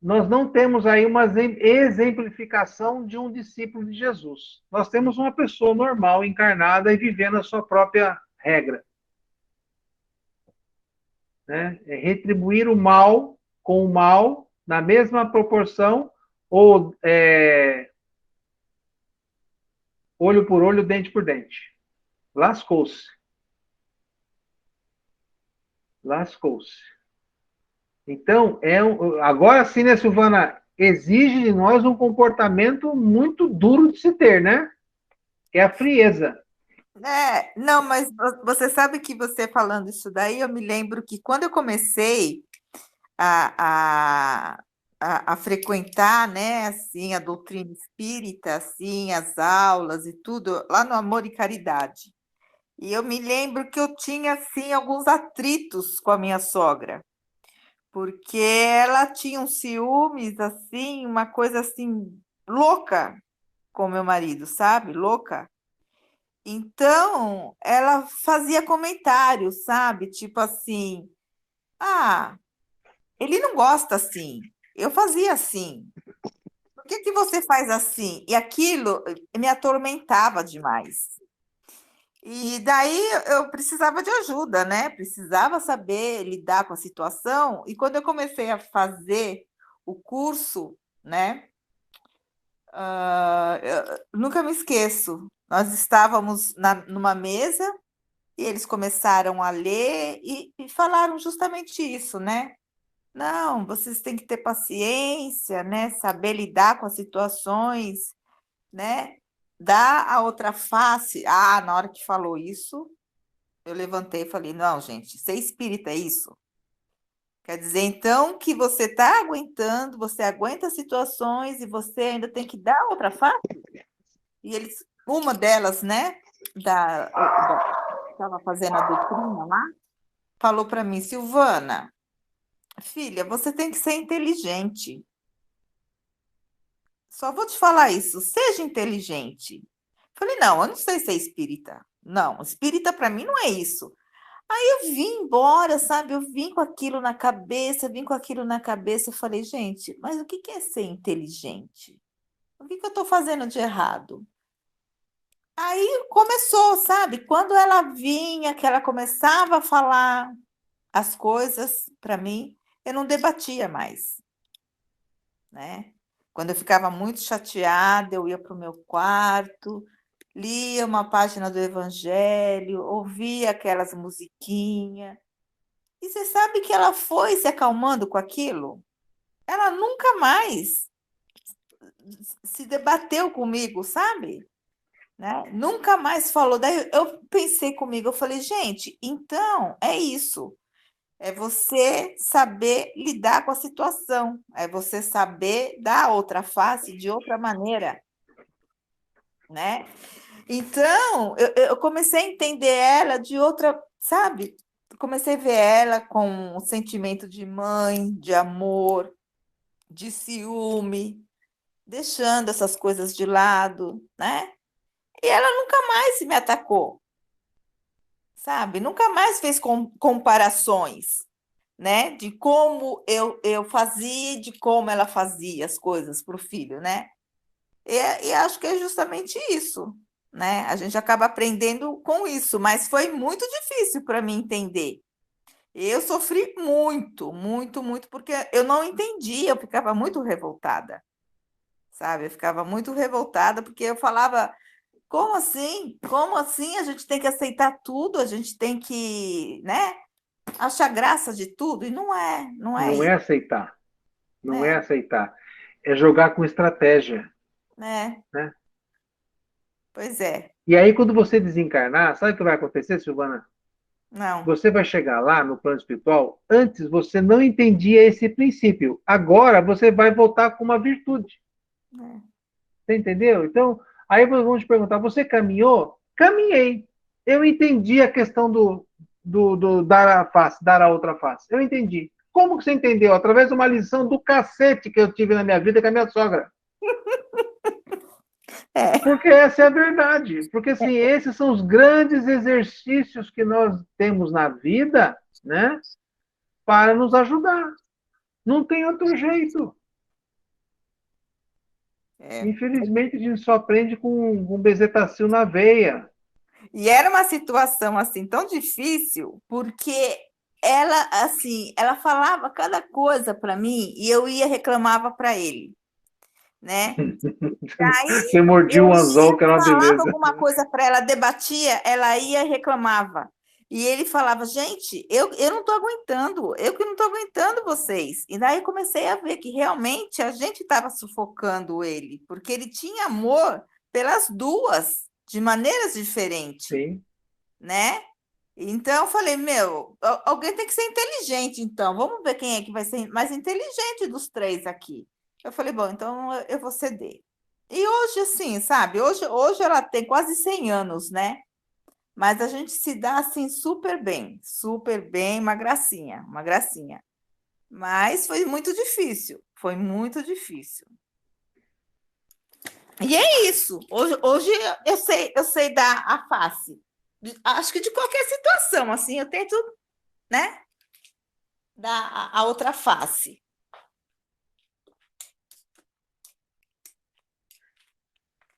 nós não temos aí uma exemplificação de um discípulo de Jesus. Nós temos uma pessoa normal, encarnada e vivendo a sua própria regra. Né? É retribuir o mal com o mal na mesma proporção, ou olho por olho, dente por dente. Lascou-se. Lascou-se. Então, agora sim, né, Silvana, exige de nós um comportamento muito duro de se ter, né? Que é a frieza. Não, mas você sabe que você falando isso daí, eu me lembro que quando eu comecei a frequentar, né, assim, a doutrina espírita, assim, as aulas e tudo, lá no Amor e Caridade. E eu me lembro que eu tinha, assim, alguns atritos com a minha sogra, porque ela tinha um ciúmes, assim, uma coisa, assim, louca com meu marido, sabe? Louca. Então, ela fazia comentários, sabe? Tipo assim, ele não gosta assim, eu fazia assim. Por que você faz assim? E aquilo me atormentava demais. E daí eu precisava de ajuda, né? Precisava saber lidar com a situação. E quando eu comecei a fazer o curso, né? Eu nunca me esqueço. Nós estávamos numa mesa e eles começaram a ler e falaram justamente isso, né? Não, vocês têm que ter paciência, né? Saber lidar com as situações, né? Dar a outra face. Na hora que falou isso, eu levantei e falei, não, gente, ser espírita é isso? Quer dizer, então, que você está aguentando, você aguenta situações e você ainda tem que dar outra face? E uma delas, né, estava fazendo a doutrina lá, falou para mim, Silvana, filha, você tem que ser inteligente. Só vou te falar isso, seja inteligente. Falei, não, eu não sei ser espírita. Não, espírita para mim não é isso. Aí eu vim embora, sabe? Eu vim com aquilo na cabeça, Eu falei, gente, mas o que é ser inteligente? O que eu estou fazendo de errado? Aí começou, sabe? Quando ela vinha, que ela começava a falar as coisas para mim, eu não debatia mais, né? Quando eu ficava muito chateada, eu ia para o meu quarto, lia uma página do Evangelho, ouvia aquelas musiquinhas. E você sabe que ela foi se acalmando com aquilo? Ela nunca mais se debateu comigo, sabe? Né? Nunca mais falou. Daí eu pensei comigo, eu falei, gente, então é isso. É você saber lidar com a situação, é você saber dar outra face de outra maneira, né? Então, eu comecei a entender ela de outra, sabe? Comecei a ver ela com um sentimento de mãe, de amor, de ciúme, deixando essas coisas de lado, né? E ela nunca mais me atacou, sabe? Nunca mais fez comparações, né? De como eu fazia e de como ela fazia as coisas para o filho, né? E acho que é justamente isso, né? A gente acaba aprendendo com isso, mas foi muito difícil para mim entender. Eu sofri muito, muito, muito, porque eu não entendia, eu ficava muito revoltada, sabe? Eu ficava muito revoltada, porque eu falava, como assim? Como assim a gente tem que aceitar tudo, a gente tem que, né? Achar graça de tudo? E não é Não é isso, aceitar. Não é né? aceitar. É jogar com estratégia, Né? né? Pois é, E aí, quando você desencarnar, sabe o que vai acontecer, Silvana? não. Você vai chegar lá no plano espiritual, antes você não entendia esse princípio. Agora você vai voltar com uma virtude. É. Você entendeu? Então, aí vamos te perguntar, você caminhou? Caminhei. Eu entendi a questão do dar a face, dar a outra face. Eu entendi. Como que você entendeu? Através de uma lição do cacete que eu tive na minha vida com a minha sogra. É. Porque essa é a verdade. Porque, assim, esses são os grandes exercícios que nós temos na vida, né? Para nos ajudar. Não tem outro jeito. É. Infelizmente, a gente só aprende com um bezetacil na veia. E era uma situação assim tão difícil, porque ela assim, ela falava cada coisa para mim e eu ia reclamava para ele, né? Aí Você mordia eu um ia, anzol, que era uma falava beleza. alguma coisa para ela, debatia, ela ia e reclamava. E ele falava, gente, eu não estou aguentando, eu que não estou aguentando vocês. E daí comecei a ver que realmente a gente estava sufocando ele, porque ele tinha amor pelas duas, de maneiras diferentes, Sim. né? Então eu falei, meu, alguém tem que ser inteligente, então. Vamos ver quem é que vai ser mais inteligente dos três aqui. Eu falei, bom, então eu vou ceder. E hoje, assim, sabe? Hoje ela tem quase 100 anos, né? Mas a gente se dá, assim, super bem, uma gracinha, uma gracinha. Mas foi muito difícil, foi muito difícil. E é isso. Hoje eu sei dar a face. Acho que de qualquer situação, assim, eu tento, né? Dar a outra face.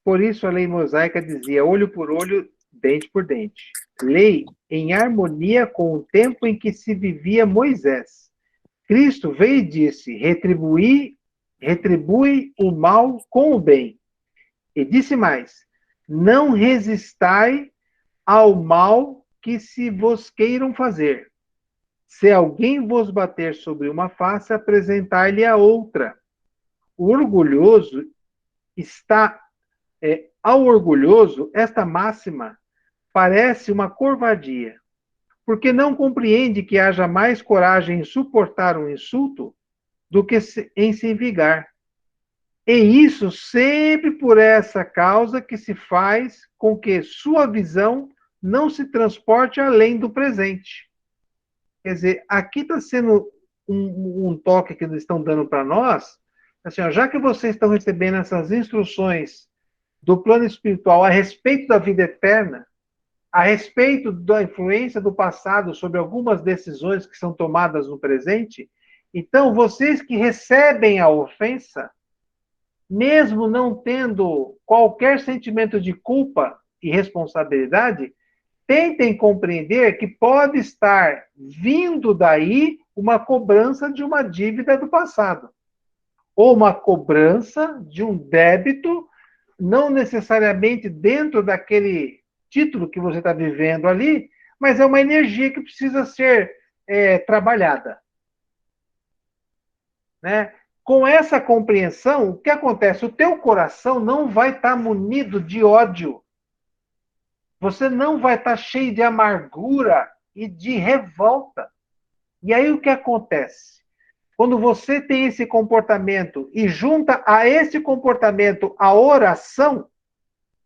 Por isso a lei mosaica dizia olho por olho, dente por dente. Lei em harmonia com o tempo em que se vivia Moisés. Cristo veio e disse: retribui o mal com o bem. E disse mais: não resistai ao mal que se vos queiram fazer. Se alguém vos bater sobre uma face, apresentai-lhe a outra. O orgulhoso está ao orgulhoso, esta máxima parece uma covardia. porque não compreende que haja mais coragem em suportar um insulto do que em se vingar. E isso sempre por essa causa que se faz com que sua visão não se transporte além do presente. Quer dizer, aqui está sendo um toque que eles estão dando para nós, assim, ó, já que vocês estão recebendo essas instruções do plano espiritual a respeito da vida eterna, a respeito da influência do passado sobre algumas decisões que são tomadas no presente, então vocês que recebem a ofensa, mesmo não tendo qualquer sentimento de culpa e responsabilidade, tentem compreender que pode estar vindo daí uma cobrança de uma dívida do passado, ou uma cobrança de um débito, não necessariamente dentro daquele título que você está vivendo ali, mas é uma energia que precisa ser trabalhada. Né? Com essa compreensão, o que acontece? O teu coração não vai estar munido de ódio. Você não vai estar cheio de amargura e de revolta. E aí o que acontece? Quando você tem esse comportamento e junta a esse comportamento a oração,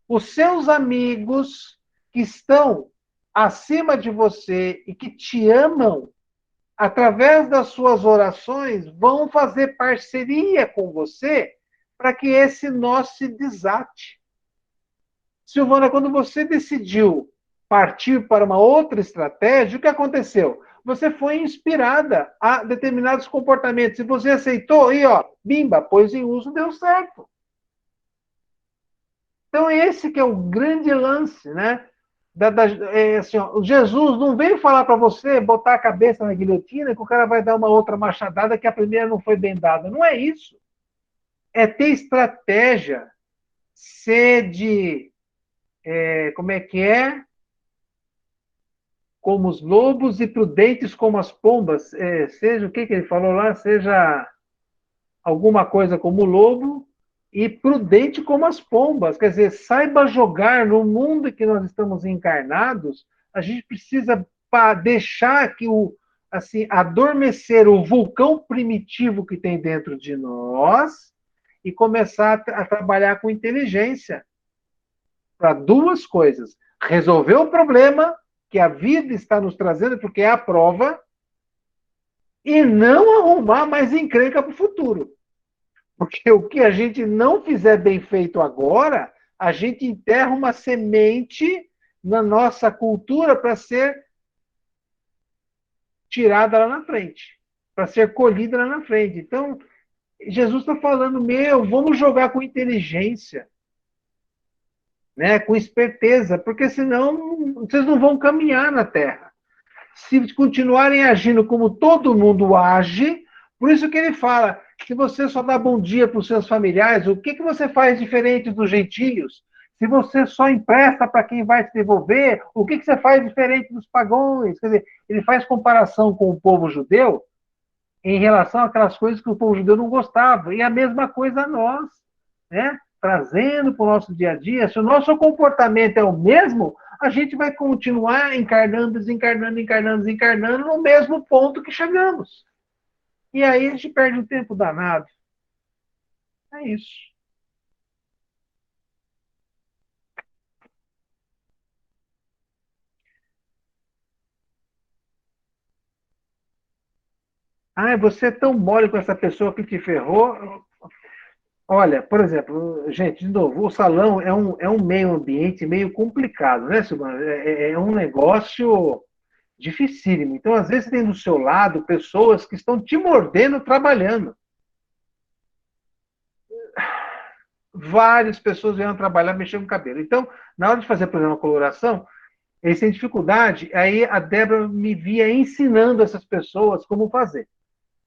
os seus amigos que estão acima de você e que te amam, através das suas orações, vão fazer parceria com você para que esse nó se desate. Silvana, quando você decidiu partir para uma outra estratégia, o que aconteceu? Você foi inspirada a determinados comportamentos. Se você aceitou, e ó, bimba, pôs em uso, deu certo. Então, esse que é o grande lance, né? Assim, ó, Jesus não veio falar para você botar a cabeça na guilhotina que o cara vai dar uma outra machadada que a primeira não foi bem dada. Não é isso. É ter estratégia, ser de... como é que é? Como os lobos e prudentes como as pombas. Seja o que ele falou lá? Seja alguma coisa como o lobo e prudente como as pombas. Quer dizer, saiba jogar no mundo que nós estamos encarnados. A gente precisa deixar que adormecer o vulcão primitivo que tem dentro de nós e começar a trabalhar com inteligência. Para duas coisas. Resolver o problema que a vida está nos trazendo, porque é a prova, e não arrumar mais encrenca para o futuro. Porque o que a gente não fizer bem feito agora, a gente enterra uma semente na nossa cultura para ser tirada lá na frente, para ser colhida lá na frente. Então, Jesus está falando, vamos jogar com inteligência, né, com esperteza, porque senão vocês não vão caminhar na Terra. Se continuarem agindo como todo mundo age, por isso que ele fala, se você só dá bom dia para os seus familiares, o que você faz diferente dos gentios? Se você só empresta para quem vai te devolver, o que você faz diferente dos pagãos? Quer dizer, ele faz comparação com o povo judeu em relação àquelas coisas que o povo judeu não gostava. E a mesma coisa a nós, né? Trazendo para o nosso dia a dia. Se o nosso comportamento é o mesmo, a gente vai continuar encarnando, desencarnando no mesmo ponto que chegamos. E aí a gente perde um tempo danado. É isso. Você é tão mole com essa pessoa que te ferrou. Olha, por exemplo, gente, de novo, o salão é um meio ambiente meio complicado, né, Silvana? É um negócio dificílimo. Então, às vezes, tem do seu lado pessoas que estão te mordendo trabalhando. Várias pessoas vieram trabalhar mexendo com o cabelo. Então, na hora de fazer, por exemplo, a coloração, eles têm dificuldade, aí a Débora me via ensinando essas pessoas como fazer.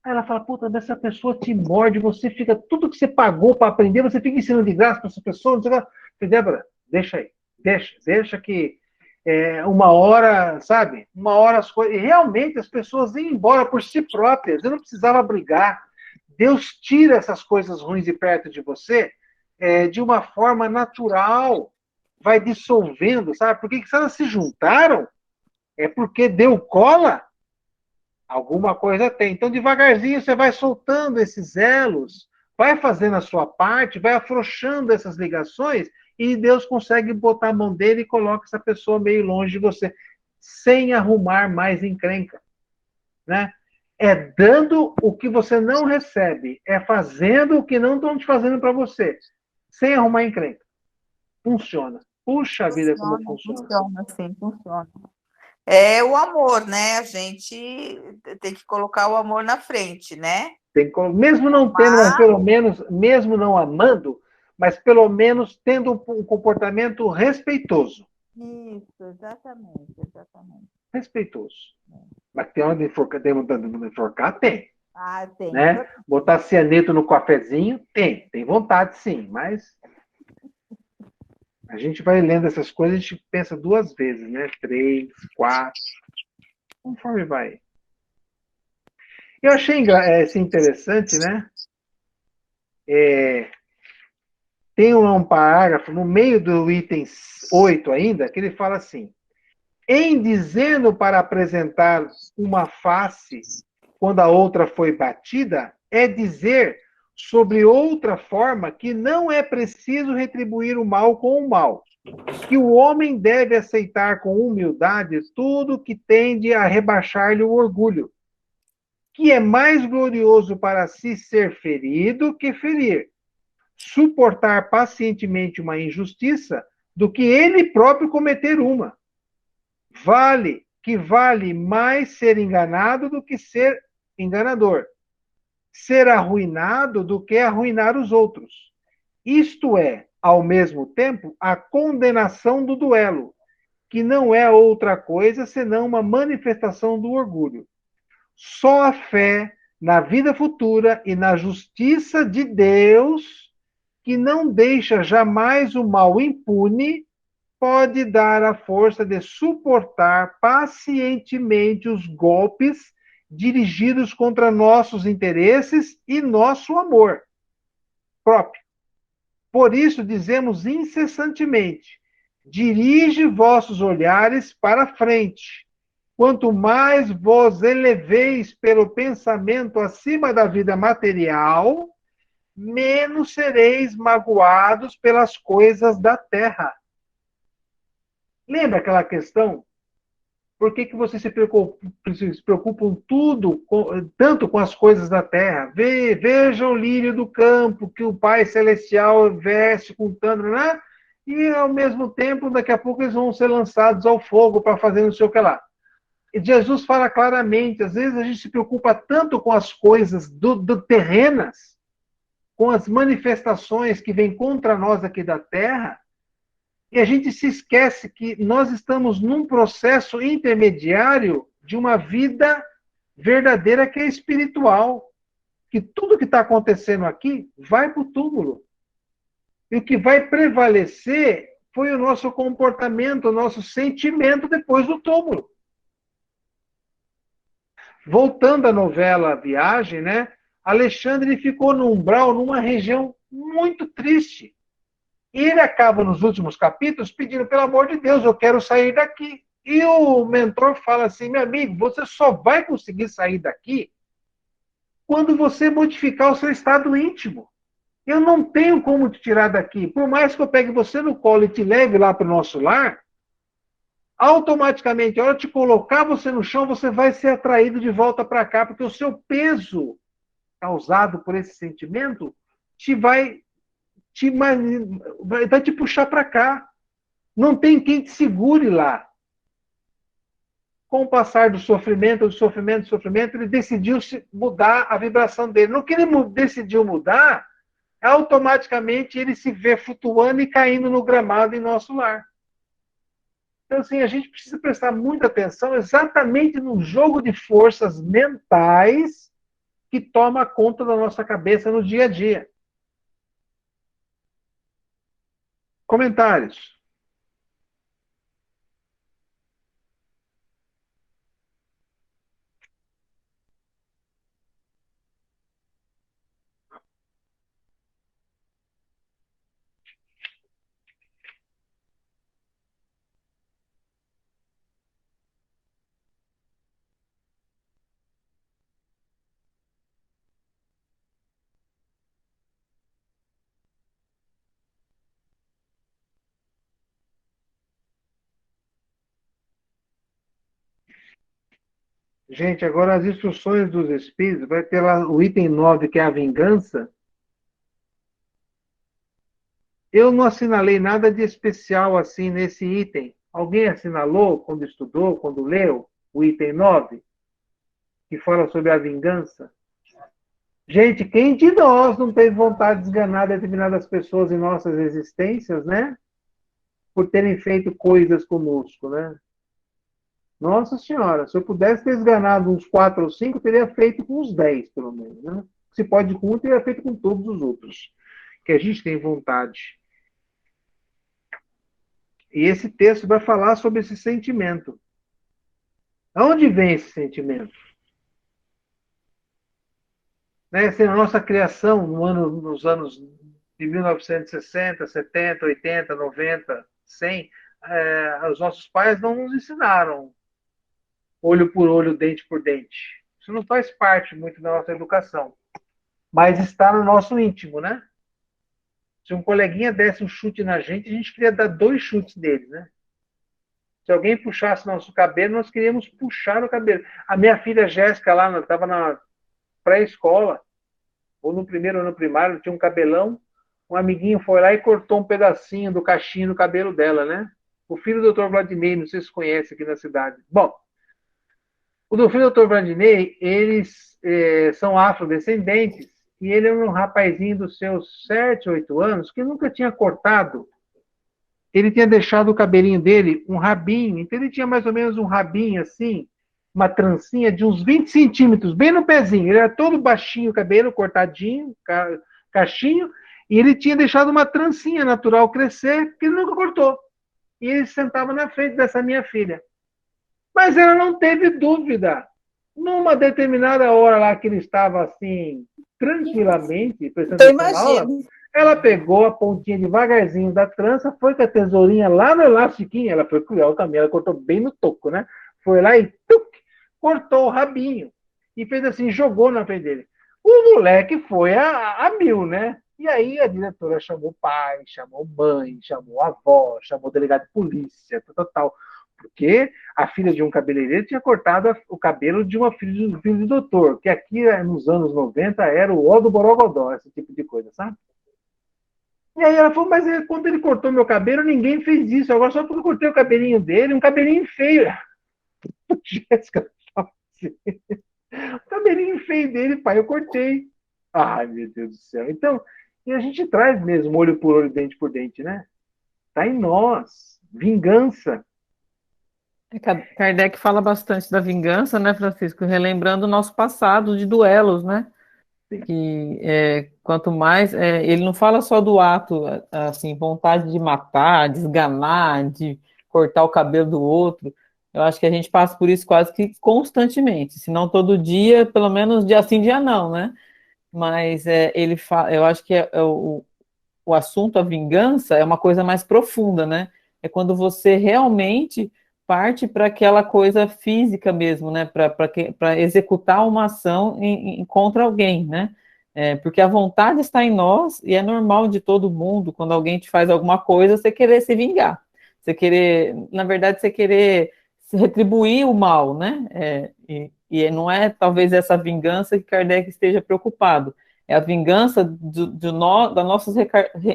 Aí ela fala, puta, essa pessoa te morde, você fica, tudo que você pagou para aprender, você fica ensinando de graça para essa pessoa, não sei o que. Eu falei, Débora, deixa aí, deixa que uma hora, sabe? Uma hora as coisas... E realmente as pessoas iam embora por si próprias, eu não precisava brigar. Deus tira essas coisas ruins de perto de você de uma forma natural, vai dissolvendo, sabe? Porque se elas se juntaram, É porque deu cola? Alguma coisa tem. Então, devagarzinho, você vai soltando esses elos, vai fazendo a sua parte, vai afrouxando essas ligações, e Deus consegue botar a mão dele e coloca essa pessoa meio longe de você, sem arrumar mais encrenca, né? É dando o que você não recebe, é fazendo o que não estão te fazendo para você, sem arrumar encrenca. Funciona. Puxa vida, como funciona. Funciona, sim, funciona. É o amor, né? A gente tem que colocar o amor na frente, né? Tem mesmo não tendo, mas pelo menos, mesmo não amando, mas pelo menos tendo um comportamento respeitoso. Isso, exatamente, exatamente. Respeitoso. Mas tem onde enforcar, tem vontade de enforcar? Tem. Ah, tem. Né? Botar cianeto no cafezinho? Tem vontade sim, mas a gente vai lendo essas coisas, a gente pensa duas vezes, né? 3, 4, conforme vai. Eu achei assim, interessante, né? Tem um parágrafo no meio do item 8 ainda, que ele fala assim: em dizendo para apresentar uma face quando a outra foi batida, é dizer sobre outra forma que não é preciso retribuir o mal com o mal, que o homem deve aceitar com humildade tudo que tende a rebaixar-lhe o orgulho, que é mais glorioso para si ser ferido que ferir, suportar pacientemente uma injustiça do que ele próprio cometer uma. Vale mais ser enganado do que ser enganador, ser arruinado do que arruinar os outros. Isto é, ao mesmo tempo, a condenação do duelo, que não é outra coisa senão uma manifestação do orgulho. Só a fé na vida futura e na justiça de Deus, que não deixa jamais o mal impune, pode dar a força de suportar pacientemente os golpes dirigidos contra nossos interesses e nosso amor próprio. Por isso dizemos incessantemente: dirige vossos olhares para a frente. Quanto mais vos eleveis pelo pensamento acima da vida material, menos sereis magoados pelas coisas da terra. Lembra aquela questão? Por que vocês se preocupam tanto com as coisas da terra? Veja o lírio do campo que o Pai Celestial veste com tanto, né? E ao mesmo tempo, daqui a pouco eles vão ser lançados ao fogo para fazer não sei o que lá. E Jesus fala claramente, às vezes a gente se preocupa tanto com as coisas do terrenas, com as manifestações que vêm contra nós aqui da terra, e a gente se esquece que nós estamos num processo intermediário de uma vida verdadeira que é espiritual. Que tudo que está acontecendo aqui vai para o túmulo. E o que vai prevalecer foi o nosso comportamento, o nosso sentimento depois do túmulo. Voltando à novela Viagem, né? Alexandre ficou no umbral, numa região muito triste. E ele acaba, nos últimos capítulos, pedindo, pelo amor de Deus, eu quero sair daqui. E o mentor fala assim, meu amigo, você só vai conseguir sair daqui quando você modificar o seu estado íntimo. Eu não tenho como te tirar daqui. Por mais que eu pegue você no colo e te leve lá para o nosso lar, automaticamente, a hora de colocar você no chão, você vai ser atraído de volta para cá, porque o seu peso causado por esse sentimento vai te puxar para cá. Não tem quem te segure lá. Com o passar do sofrimento, ele decidiu mudar a vibração dele. No que ele decidiu mudar, automaticamente ele se vê flutuando e caindo no gramado em nosso lar. Então, assim, a gente precisa prestar muita atenção exatamente no jogo de forças mentais que toma conta da nossa cabeça no dia a dia. Comentários. Gente, agora as instruções dos espíritos, vai ter lá o item 9, que é a vingança. Eu não assinalei nada de especial assim nesse item. Alguém assinalou quando estudou, quando leu o item 9, que fala sobre a vingança? Gente, quem de nós não teve vontade de esganar determinadas pessoas em nossas existências, né? Por terem feito coisas conosco, né? Nossa Senhora, se eu pudesse ter esganado uns 4 ou 5, eu teria feito com uns 10, pelo menos, né? Se pode com um, teria feito com todos os outros. Que a gente tem vontade. E esse texto vai falar sobre esse sentimento. Aonde vem esse sentimento? Né? Assim, a nossa criação nos anos de 1960, 70, 80, 90, 100, os nossos pais não nos ensinaram olho por olho, dente por dente. Isso não faz parte muito da nossa educação. Mas está no nosso íntimo, né? Se um coleguinha desse um chute na gente, a gente queria dar 2 chutes nele, né? Se alguém puxasse nosso cabelo, nós queríamos puxar o cabelo. A minha filha Jéssica lá, estava na pré-escola, ou no primeiro ano primário, tinha um cabelão, um amiguinho foi lá e cortou um pedacinho do cachinho do cabelo dela, né? O filho do Dr. Vladimir, não sei se conhece aqui na cidade. Bom, o do filho do Dr. Vladimir, eles são afrodescendentes, e ele é um rapazinho dos seus 7, 8 anos, que nunca tinha cortado. Ele tinha deixado o cabelinho dele um rabinho, então ele tinha mais ou menos um rabinho assim, uma trancinha de uns 20 centímetros, bem no pezinho. Ele era todo baixinho o cabelo, cortadinho, cachinho, e ele tinha deixado uma trancinha natural crescer, que ele nunca cortou. E ele sentava na frente dessa minha filha. Mas ela não teve dúvida. Numa determinada hora lá que ele estava assim, tranquilamente, prestando Eu atenção na aula, imagino. ela pegou a pontinha devagarzinho da trança, foi com a tesourinha lá no elastiquinho, ela foi cruel também, ela cortou bem no toco, né? Foi lá e cortou o rabinho. E fez assim, jogou na frente dele. O moleque foi a mil, né? E aí a diretora chamou o pai, chamou mãe, chamou a avó, chamou o delegado de polícia, tal. Porque a filha de um cabeleireiro tinha cortado o cabelo de uma filha do filho do doutor, que aqui nos anos 90 era o ó do Borogodó, esse tipo de coisa, sabe? E aí ela falou, mas quando ele cortou meu cabelo, ninguém fez isso. Agora só porque eu cortei o cabelinho dele, um cabelinho feio. Jéssica, assim, o cabelinho feio dele, pai, eu cortei. Ai, meu Deus do céu. Então, e a gente traz mesmo olho por olho, dente por dente, né? Tá em nós. Vingança. Kardec fala bastante da vingança, né, Francisco? Relembrando o nosso passado de duelos, né? Que quanto mais ele não fala só do ato, assim, vontade de matar, de esganar, de cortar o cabelo do outro. Eu acho que a gente passa por isso quase que constantemente, se não todo dia, pelo menos dia sim, dia não, né? Mas ele fala, eu acho que o assunto, a vingança, é uma coisa mais profunda, né? É quando você realmente parte para aquela coisa física mesmo, né? Para executar uma ação contra alguém, né? Porque a vontade está em nós e é normal de todo mundo, quando alguém te faz alguma coisa, você querer se vingar. Você querer, na verdade, você querer retribuir o mal, né? E não é talvez essa vingança que Kardec esteja preocupado. É a vingança das nossas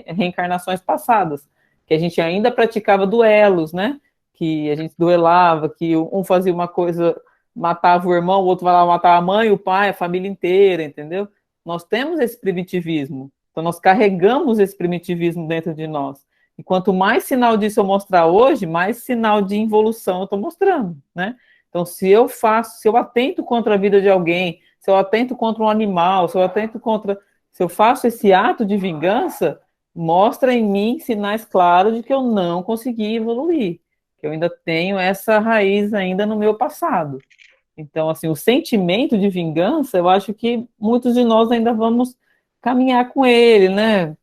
reencarnações passadas, que a gente ainda praticava duelos, né? Que a gente duelava, que um fazia uma coisa, matava o irmão, o outro vai lá matar a mãe, o pai, a família inteira, entendeu? Nós temos esse primitivismo, então nós carregamos esse primitivismo dentro de nós. E quanto mais sinal disso eu mostrar hoje, mais sinal de involução eu estou mostrando, né? Então, se eu atento contra a vida de alguém, se eu atento contra um animal, se eu faço esse ato de vingança, mostra em mim sinais claros de que eu não consegui evoluir, que eu ainda tenho essa raiz ainda no meu passado. Então, assim, o sentimento de vingança, eu acho que muitos de nós ainda vamos caminhar com ele, né?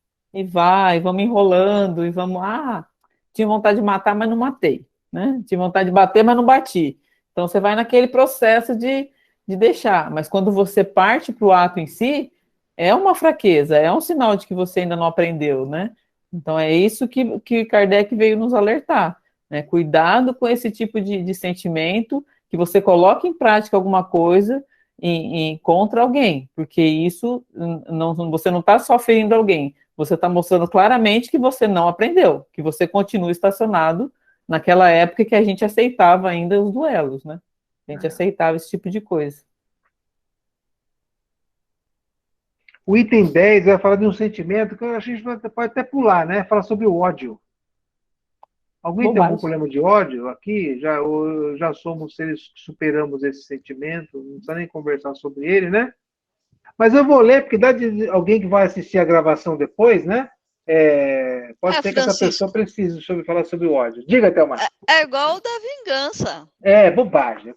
Vamos enrolando, e vamos, tinha vontade de matar, mas não matei, né? Tinha vontade de bater, mas não bati. Então, você vai naquele processo de deixar, mas quando você parte para o ato em si, é uma fraqueza, é um sinal de que você ainda não aprendeu, né? Então, é isso que Kardec veio nos alertar, né? Cuidado com esse tipo de sentimento, que que você coloque em prática alguma coisa contra alguém, porque isso, você não está só ferindo alguém, você está mostrando claramente que você não aprendeu, que você continua estacionado naquela época que a gente aceitava ainda os duelos, né? A gente aceitava esse tipo de coisa. O item 10 vai falar de um sentimento que a gente pode até pular, né? Fala sobre o ódio. Alguém tem algum problema de ódio aqui? Já somos seres que superamos esse sentimento, não precisa nem conversar sobre ele, né? Mas eu vou ler, porque dá de alguém que vai assistir a gravação depois, né? Pode ser que essa pessoa precise falar sobre o ódio. Diga, Thelma. É igual o da vingança. É, bobagem.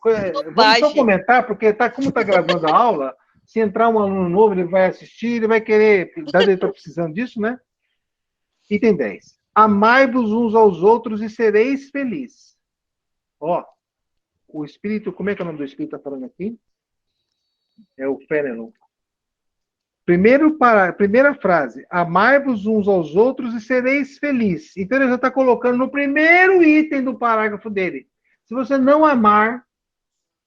Vamos só comentar, porque como está gravando a aula, se entrar um aluno novo, ele vai assistir, ele vai querer, ele está precisando disso, né? Item 10. Amai-vos uns aos outros e sereis felizes. Ó, o Espírito, como é que é o nome do Espírito está falando aqui? É o Fenelon. Primeira frase, amai-vos uns aos outros e sereis felizes. Então ele já está colocando no primeiro item do parágrafo dele. Se você não amar,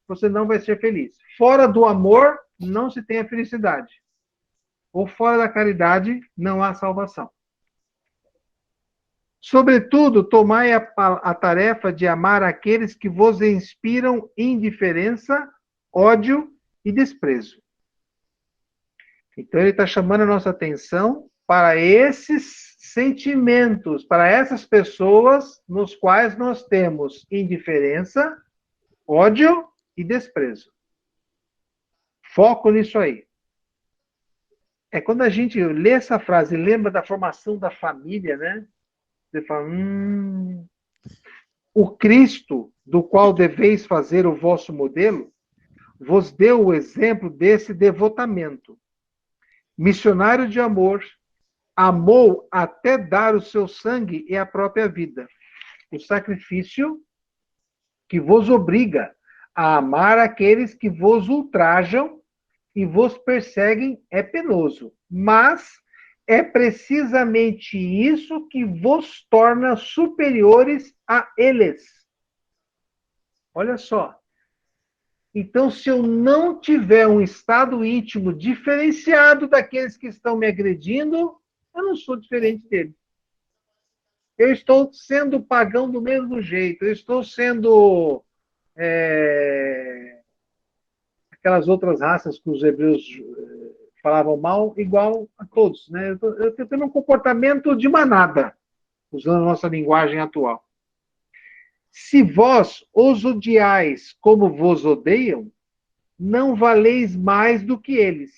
você não vai ser feliz. Fora do amor, não se tem a felicidade. Ou fora da caridade, não há salvação. Sobretudo, tomai a tarefa de amar aqueles que vos inspiram indiferença, ódio e desprezo. Então, ele está chamando a nossa atenção para esses sentimentos, para essas pessoas nos quais nós temos indiferença, ódio e desprezo. Foco nisso aí. É quando a gente lê essa frase e lembra da formação da família, né? Você fala, o Cristo, do qual deveis fazer o vosso modelo, vos deu o exemplo desse devotamento. Missionário de amor, amou até dar o seu sangue e a própria vida. O sacrifício que vos obriga a amar aqueles que vos ultrajam e vos perseguem é penoso, mas é precisamente isso que vos torna superiores a eles. Olha só. Então, se eu não tiver um estado íntimo diferenciado daqueles que estão me agredindo, eu não sou diferente deles. Eu estou sendo pagão do mesmo jeito. Eu estou sendo aquelas outras raças que os hebreus falavam mal, igual a todos, né? Eu estou tendo um comportamento de manada, usando a nossa linguagem atual. Se vós os odiais como vos odeiam, não valeis mais do que eles.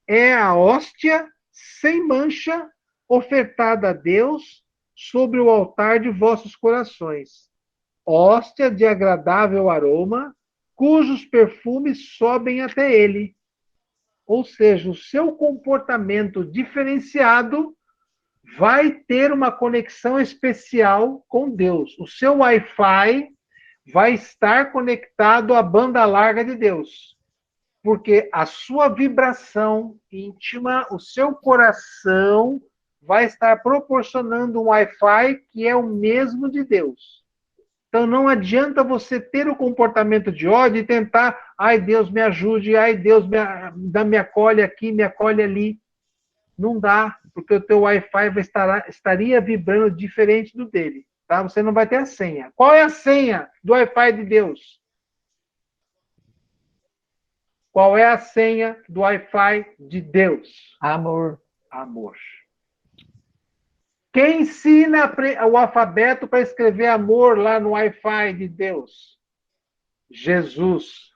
É a hóstia sem mancha ofertada a Deus sobre o altar de vossos corações. Hóstia de agradável aroma, cujos perfumes sobem até ele. Ou seja, o seu comportamento diferenciado vai ter uma conexão especial com Deus. O seu Wi-Fi vai estar conectado à banda larga de Deus. Porque a sua vibração íntima, o seu coração, vai estar proporcionando um Wi-Fi que é o mesmo de Deus. Então não adianta você ter o comportamento de ódio e tentar, ai Deus me ajude, ai Deus me acolhe aqui, me acolhe ali. Não dá, porque o teu Wi-Fi estaria vibrando diferente do dele. Tá? Você não vai ter a senha. Qual é a senha do Wi-Fi de Deus? Qual é a senha do Wi-Fi de Deus? Amor. Amor. Quem ensina o alfabeto para escrever amor lá no Wi-Fi de Deus? Jesus.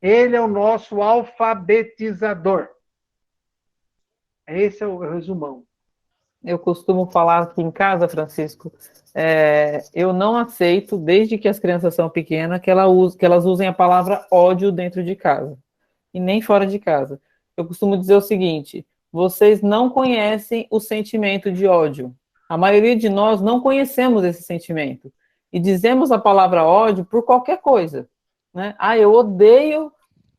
Ele é o nosso alfabetizador. Esse é o resumão. Eu costumo falar aqui em casa, Francisco, eu não aceito, desde que as crianças são pequenas, que elas usem a palavra ódio dentro de casa, e nem fora de casa. Eu costumo dizer o seguinte, vocês não conhecem o sentimento de ódio. A maioria de nós não conhecemos esse sentimento. E dizemos a palavra ódio por qualquer coisa. Né? Ah, eu odeio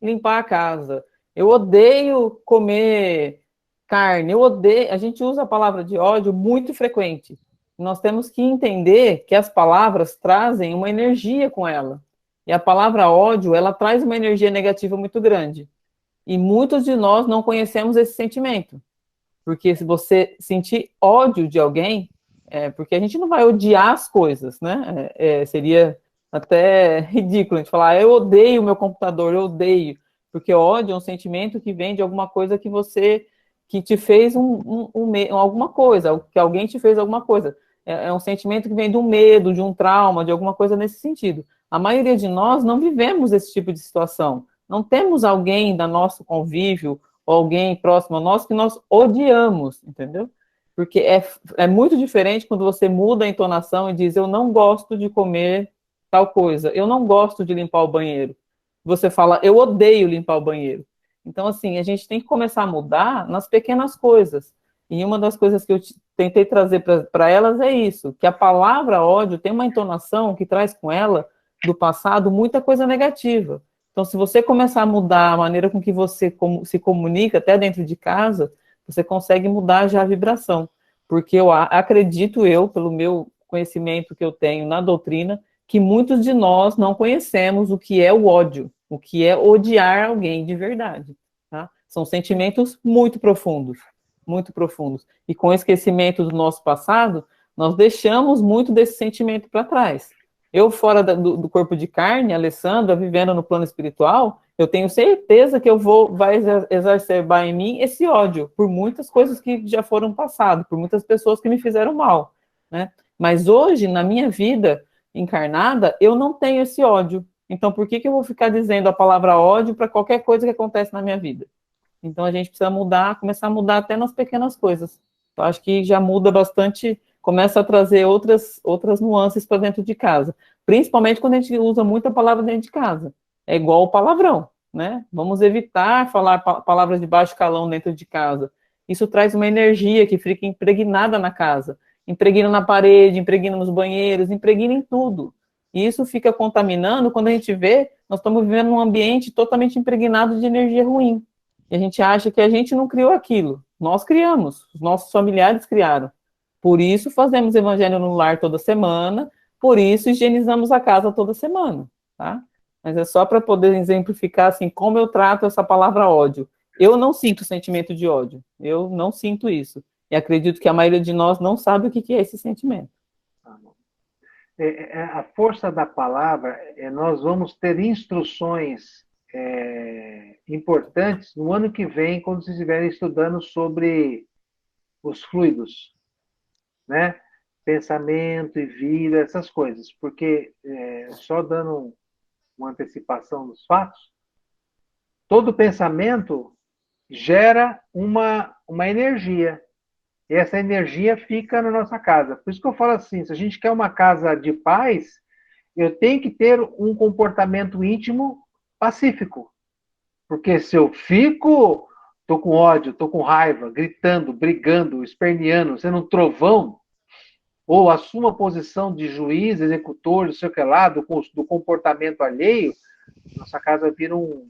limpar a casa, eu odeio comer carne, eu odeio. A gente usa a palavra de ódio muito frequente. Nós temos que entender que as palavras trazem uma energia com ela. E a palavra ódio, ela traz uma energia negativa muito grande. E muitos de nós não conhecemos esse sentimento. Porque se você sentir ódio de alguém, porque a gente não vai odiar as coisas, né? Seria até ridículo a gente falar, eu odeio o meu computador, eu odeio. Porque ódio é um sentimento que vem de alguma coisa que te fez alguma coisa, que alguém te fez alguma coisa. É um sentimento que vem de um medo, de um trauma, de alguma coisa nesse sentido. A maioria de nós não vivemos esse tipo de situação. Não temos alguém da nosso convívio, ou alguém próximo a nós, que nós odiamos, entendeu? Porque é muito diferente quando você muda a entonação e diz, eu não gosto de comer tal coisa, eu não gosto de limpar o banheiro. Você fala, eu odeio limpar o banheiro. Então, assim, a gente tem que começar a mudar nas pequenas coisas. E uma das coisas que eu tentei trazer para elas é isso, que a palavra ódio tem uma entonação que traz com ela, do passado, muita coisa negativa. Então, se você começar a mudar a maneira com que você se comunica, até dentro de casa, você consegue mudar já a vibração. Porque eu acredito, pelo meu conhecimento que eu tenho na doutrina, que muitos de nós não conhecemos o que é o ódio, o que é odiar alguém de verdade. Tá? São sentimentos muito profundos, muito profundos. E com o esquecimento do nosso passado, nós deixamos muito desse sentimento para trás. Eu, fora do corpo de carne, Alessandra, vivendo no plano espiritual, eu tenho certeza que vai exacerbar em mim esse ódio, por muitas coisas que já foram passadas, por muitas pessoas que me fizeram mal, né? Mas hoje, na minha vida encarnada, eu não tenho esse ódio. Então, por que eu vou ficar dizendo a palavra ódio para qualquer coisa que acontece na minha vida? Então, a gente precisa mudar, começar a mudar até nas pequenas coisas. Eu acho que já muda bastante, começa a trazer outras nuances para dentro de casa. Principalmente quando a gente usa muita palavra dentro de casa. É igual o palavrão, né? Vamos evitar falar palavras de baixo calão dentro de casa. Isso traz uma energia que fica impregnada na casa. Impregna na parede, impregna nos banheiros, impregna em tudo. E isso fica contaminando, quando a gente vê, nós estamos vivendo num ambiente totalmente impregnado de energia ruim. E a gente acha que a gente não criou aquilo. Nós criamos, os nossos familiares criaram. Por isso fazemos evangelho no lar toda semana, por isso higienizamos a casa toda semana, tá? Mas é só para poder exemplificar, assim, como eu trato essa palavra ódio. Eu não sinto sentimento de ódio, eu não sinto isso. E acredito que a maioria de nós não sabe o que é esse sentimento. A força da palavra, nós vamos ter instruções importantes no ano que vem, quando vocês estiverem estudando sobre os fluidos, né? Pensamento e vida, essas coisas. Porque, só dando uma antecipação dos fatos, todo pensamento gera uma energia. E essa energia fica na nossa casa. Por isso que eu falo assim, se a gente quer uma casa de paz, eu tenho que ter um comportamento íntimo pacífico. Porque se eu fico, tô com ódio, tô com raiva, gritando, brigando, esperneando, sendo um trovão, ou assumo a posição de juiz, executor, não sei o que lá, do comportamento alheio, nossa casa vira um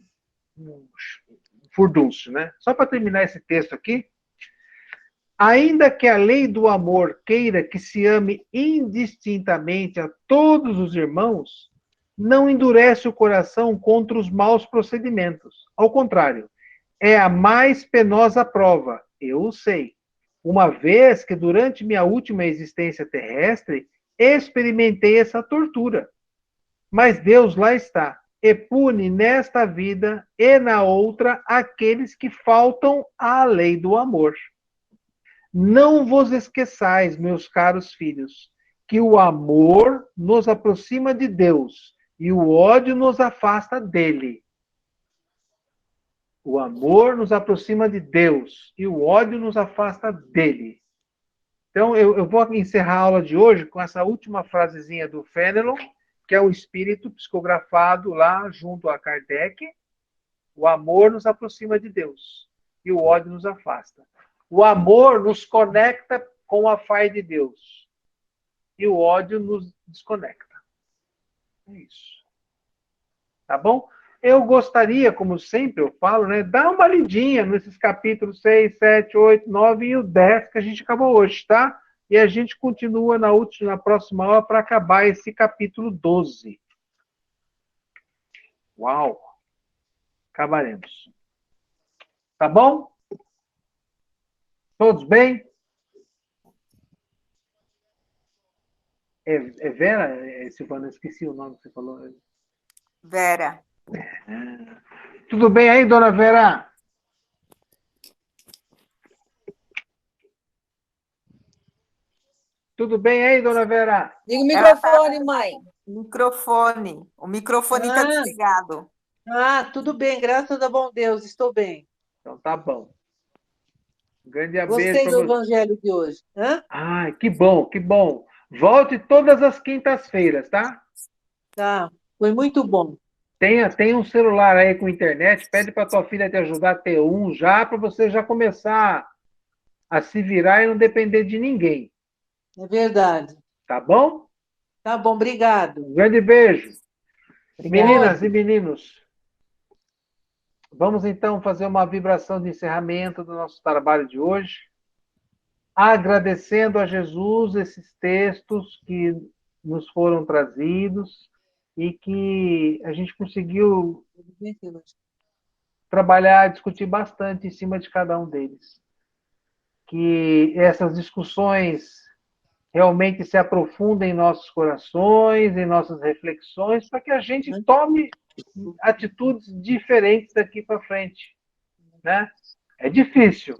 furdúncio, né? Só para terminar esse texto aqui. Ainda que a lei do amor queira que se ame indistintamente a todos os irmãos, não endurece o coração contra os maus procedimentos. Ao contrário, é a mais penosa prova, eu o sei, uma vez que durante minha última existência terrestre experimentei essa tortura. Mas Deus lá está, e pune nesta vida e na outra aqueles que faltam à lei do amor. Não vos esqueçais, meus caros filhos, que o amor nos aproxima de Deus e o ódio nos afasta dele. O amor nos aproxima de Deus e o ódio nos afasta dele. Então, eu vou encerrar a aula de hoje com essa última frasezinha do Fenelon, que é o espírito psicografado lá junto a Kardec. O amor nos aproxima de Deus e o ódio nos afasta. O amor nos conecta com a fé de Deus e o ódio nos desconecta. É isso. Tá bom? Eu gostaria, como sempre eu falo, né, dar uma lidinha nesses capítulos 6, 7, 8, 9 e o 10 que a gente acabou hoje, tá? E a gente continua na próxima aula para acabar esse capítulo 12. Uau! Acabaremos. Tá bom? Todos bem? É Vera, Silvana? Esqueci o nome que você falou. Vera. Tudo bem aí, dona Vera? Tudo bem aí, dona Vera? Liga o microfone, mãe. Microfone. O microfone está desligado. Tudo bem, graças a bom Deus, estou bem. Então tá bom. Um grande beijo Gostei para do você. evangelho de hoje. Ai, que bom, que bom. Volte todas as quintas-feiras, tá? Tá, foi muito bom. Tem um celular aí com internet, pede para tua filha te ajudar a ter um já, para você já começar a se virar e não depender de ninguém. É verdade. Tá bom? Tá bom, obrigado. Um grande beijo. Obrigada. Meninas e meninos, vamos então fazer uma vibração de encerramento do nosso trabalho de hoje, agradecendo a Jesus esses textos que nos foram trazidos e que a gente conseguiu trabalhar, discutir bastante em cima de cada um deles. Que essas discussões realmente se aprofundem em nossos corações, em nossas reflexões, para que a gente tome atitudes diferentes daqui para frente, né? É difícil,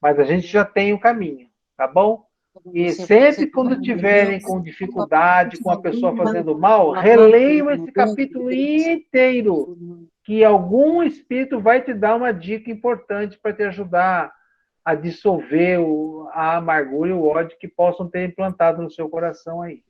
mas a gente já tem o caminho, tá bom? E sempre quando tiverem com dificuldade, com a pessoa fazendo mal, releiam esse capítulo inteiro, que algum espírito vai te dar uma dica importante para te ajudar a dissolver a amargura e o ódio que possam ter implantado no seu coração aí.